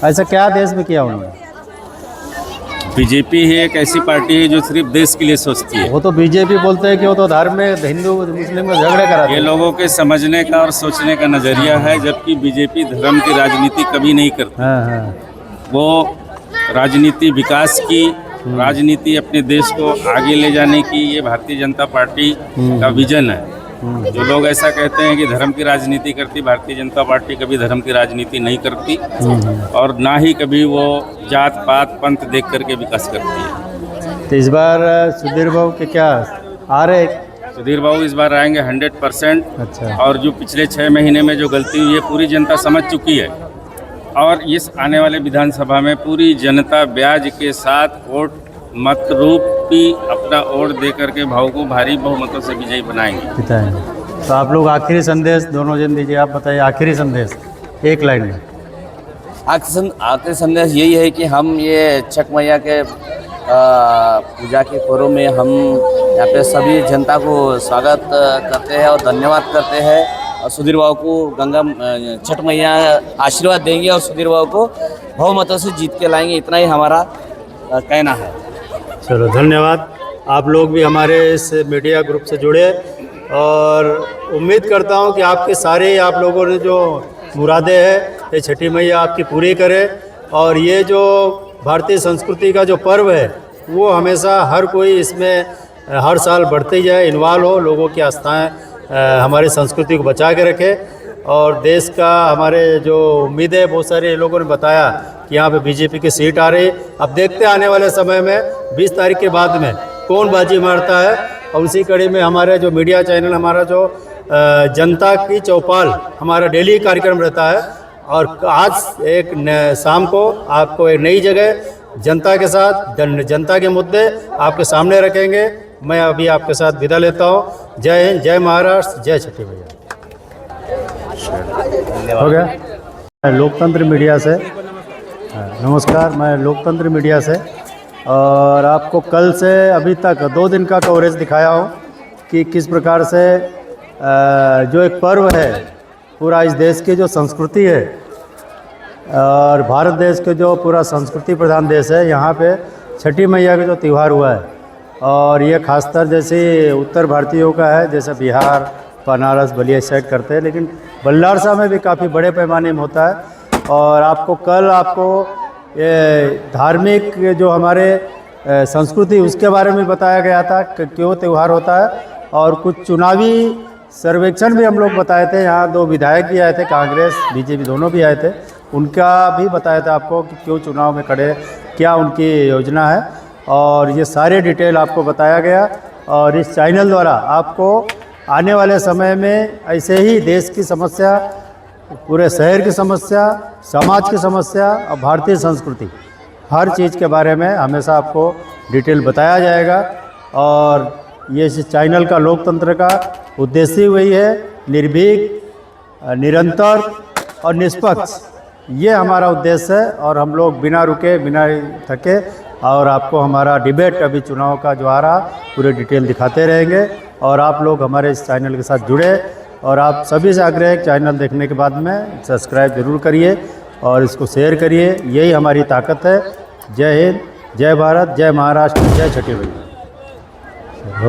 ऐसा क्या देश में किया उन्होंने? बीजेपी ही एक ऐसी पार्टी है जो सिर्फ देश के लिए सोचती है। वो तो बीजेपी बोलते हैं कि वो तो धर्म में हिंदू मुस्लिम में झगड़े कराते हैं। ये लोगों के समझने का और सोचने का नजरिया है, जबकि बीजेपी धर्म की राजनीति कभी नहीं करती। वो राजनीति विकास की, राजनीति अपने देश को आगे ले जाने की, ये भारतीय जनता पार्टी का विजन है। जो लोग ऐसा कहते हैं कि धर्म की राजनीति करती, भारतीय जनता पार्टी कभी धर्म की राजनीति नहीं करती और ना ही कभी वो जात पात पंथ देख करके विकास करती है। तो इस बार सुधीर बाबू के क्या आ रहे? सुधीर बाबू इस बार आएंगे 100%। अच्छा। और जो पिछले 6 महीने में जो गलती हुई है पूरी जनता समझ चुकी है, और इस आने वाले विधानसभा में पूरी जनता ब्याज के साथ वोट मत रूपी अपना वोट दे करके भाव को भारी बहुमतों से विजयी बनाएंगे। तो आप लोग आखिरी संदेश दोनों जन दीजिए। आप बताइए आखिरी संदेश एक लाइन में। आखिरी संदेश यही है कि हम ये छठ मैया के पूजा के पर्व में हम यहाँ पे सभी जनता को स्वागत करते हैं और धन्यवाद करते हैं। और सुधीर बाबू को गंगा छठ मैया आशीर्वाद देंगे और सुधीर बाबू को बहुमतों से जीत के लाएंगे। इतना ही हमारा कहना है। चलो धन्यवाद। आप लोग भी हमारे इस मीडिया ग्रुप से जुड़े, और उम्मीद करता हूँ कि आपके सारे आप लोगों ने जो मुरादें हैं ये छठी मैया आपकी पूरी करे, और ये जो भारतीय संस्कृति का जो पर्व है वो हमेशा हर कोई इसमें हर साल बढ़ते ही जाए, इन्वॉल्व हो, लोगों की आस्थाएं हमारी संस्कृति को बचा के रखे। और देश का हमारे जो उम्मीद है, बहुत सारे लोगों ने बताया कि यहाँ पे बीजेपी की सीट आ रही। अब देखते हैं आने वाले समय में 20 तारीख के बाद में कौन बाजी मारता है। और उसी कड़ी में हमारे जो मीडिया चैनल, हमारा जो जनता की चौपाल हमारा डेली कार्यक्रम रहता है, और आज एक शाम को आपको एक नई जगह जनता के साथ जनता के मुद्दे आपके सामने रखेंगे। मैं अभी आपके साथ विदा लेता हूँ। जय हिंद, जय महाराष्ट्र, जय छठी मैया। हो गया। मैं लोकतंत्र मीडिया से, नमस्कार, मैं लोकतंत्र मीडिया से, और आपको कल से अभी तक 2 दिन का कवरेज दिखाया हूँ कि किस प्रकार से जो एक पर्व है, पूरा इस देश की जो संस्कृति है, और भारत देश के जो पूरा संस्कृति प्रधान देश है, यहाँ पे छठी मैया का जो त्यौहार हुआ है, और ये खासतर जैसे उत्तर भारतीयों का है, जैसे बिहार, बनारस, बलिया साइड करते हैं, लेकिन बल्लारसा में भी काफ़ी बड़े पैमाने में होता है। और आपको कल ये धार्मिक जो हमारे संस्कृति उसके बारे में बताया गया था कि क्यों त्यौहार होता है, और कुछ चुनावी सर्वेक्षण भी हम लोग बताए थे। यहाँ 2 विधायक भी आए थे, कांग्रेस बीजेपी दोनों भी आए थे, उनका भी बताया था आपको कि क्यों चुनाव में खड़े, क्या उनकी योजना है, और ये सारे डिटेल आपको बताया गया। और इस चैनल द्वारा आपको आने वाले समय में ऐसे ही देश की समस्या, पूरे शहर की समस्या, समाज की समस्या और भारतीय संस्कृति, हर चीज़ के बारे में हमेशा आपको डिटेल बताया जाएगा। और ये इस चैनल का, लोकतंत्र का उद्देश्य वही है, निर्भीक, निरंतर और निष्पक्ष, ये हमारा उद्देश्य है। और हम लोग बिना रुके, बिना थके, और आपको हमारा डिबेट अभी चुनाव का जो आ रहा पूरे डिटेल दिखाते रहेंगे। और आप लोग हमारे इस चैनल के साथ जुड़े, और आप सभी से आग्रह है चैनल देखने के बाद में सब्सक्राइब जरूर करिए और इसको शेयर करिए, यही हमारी ताकत है। जय हिंद, जय भारत, जय महाराष्ट्र, जय छठी मैया।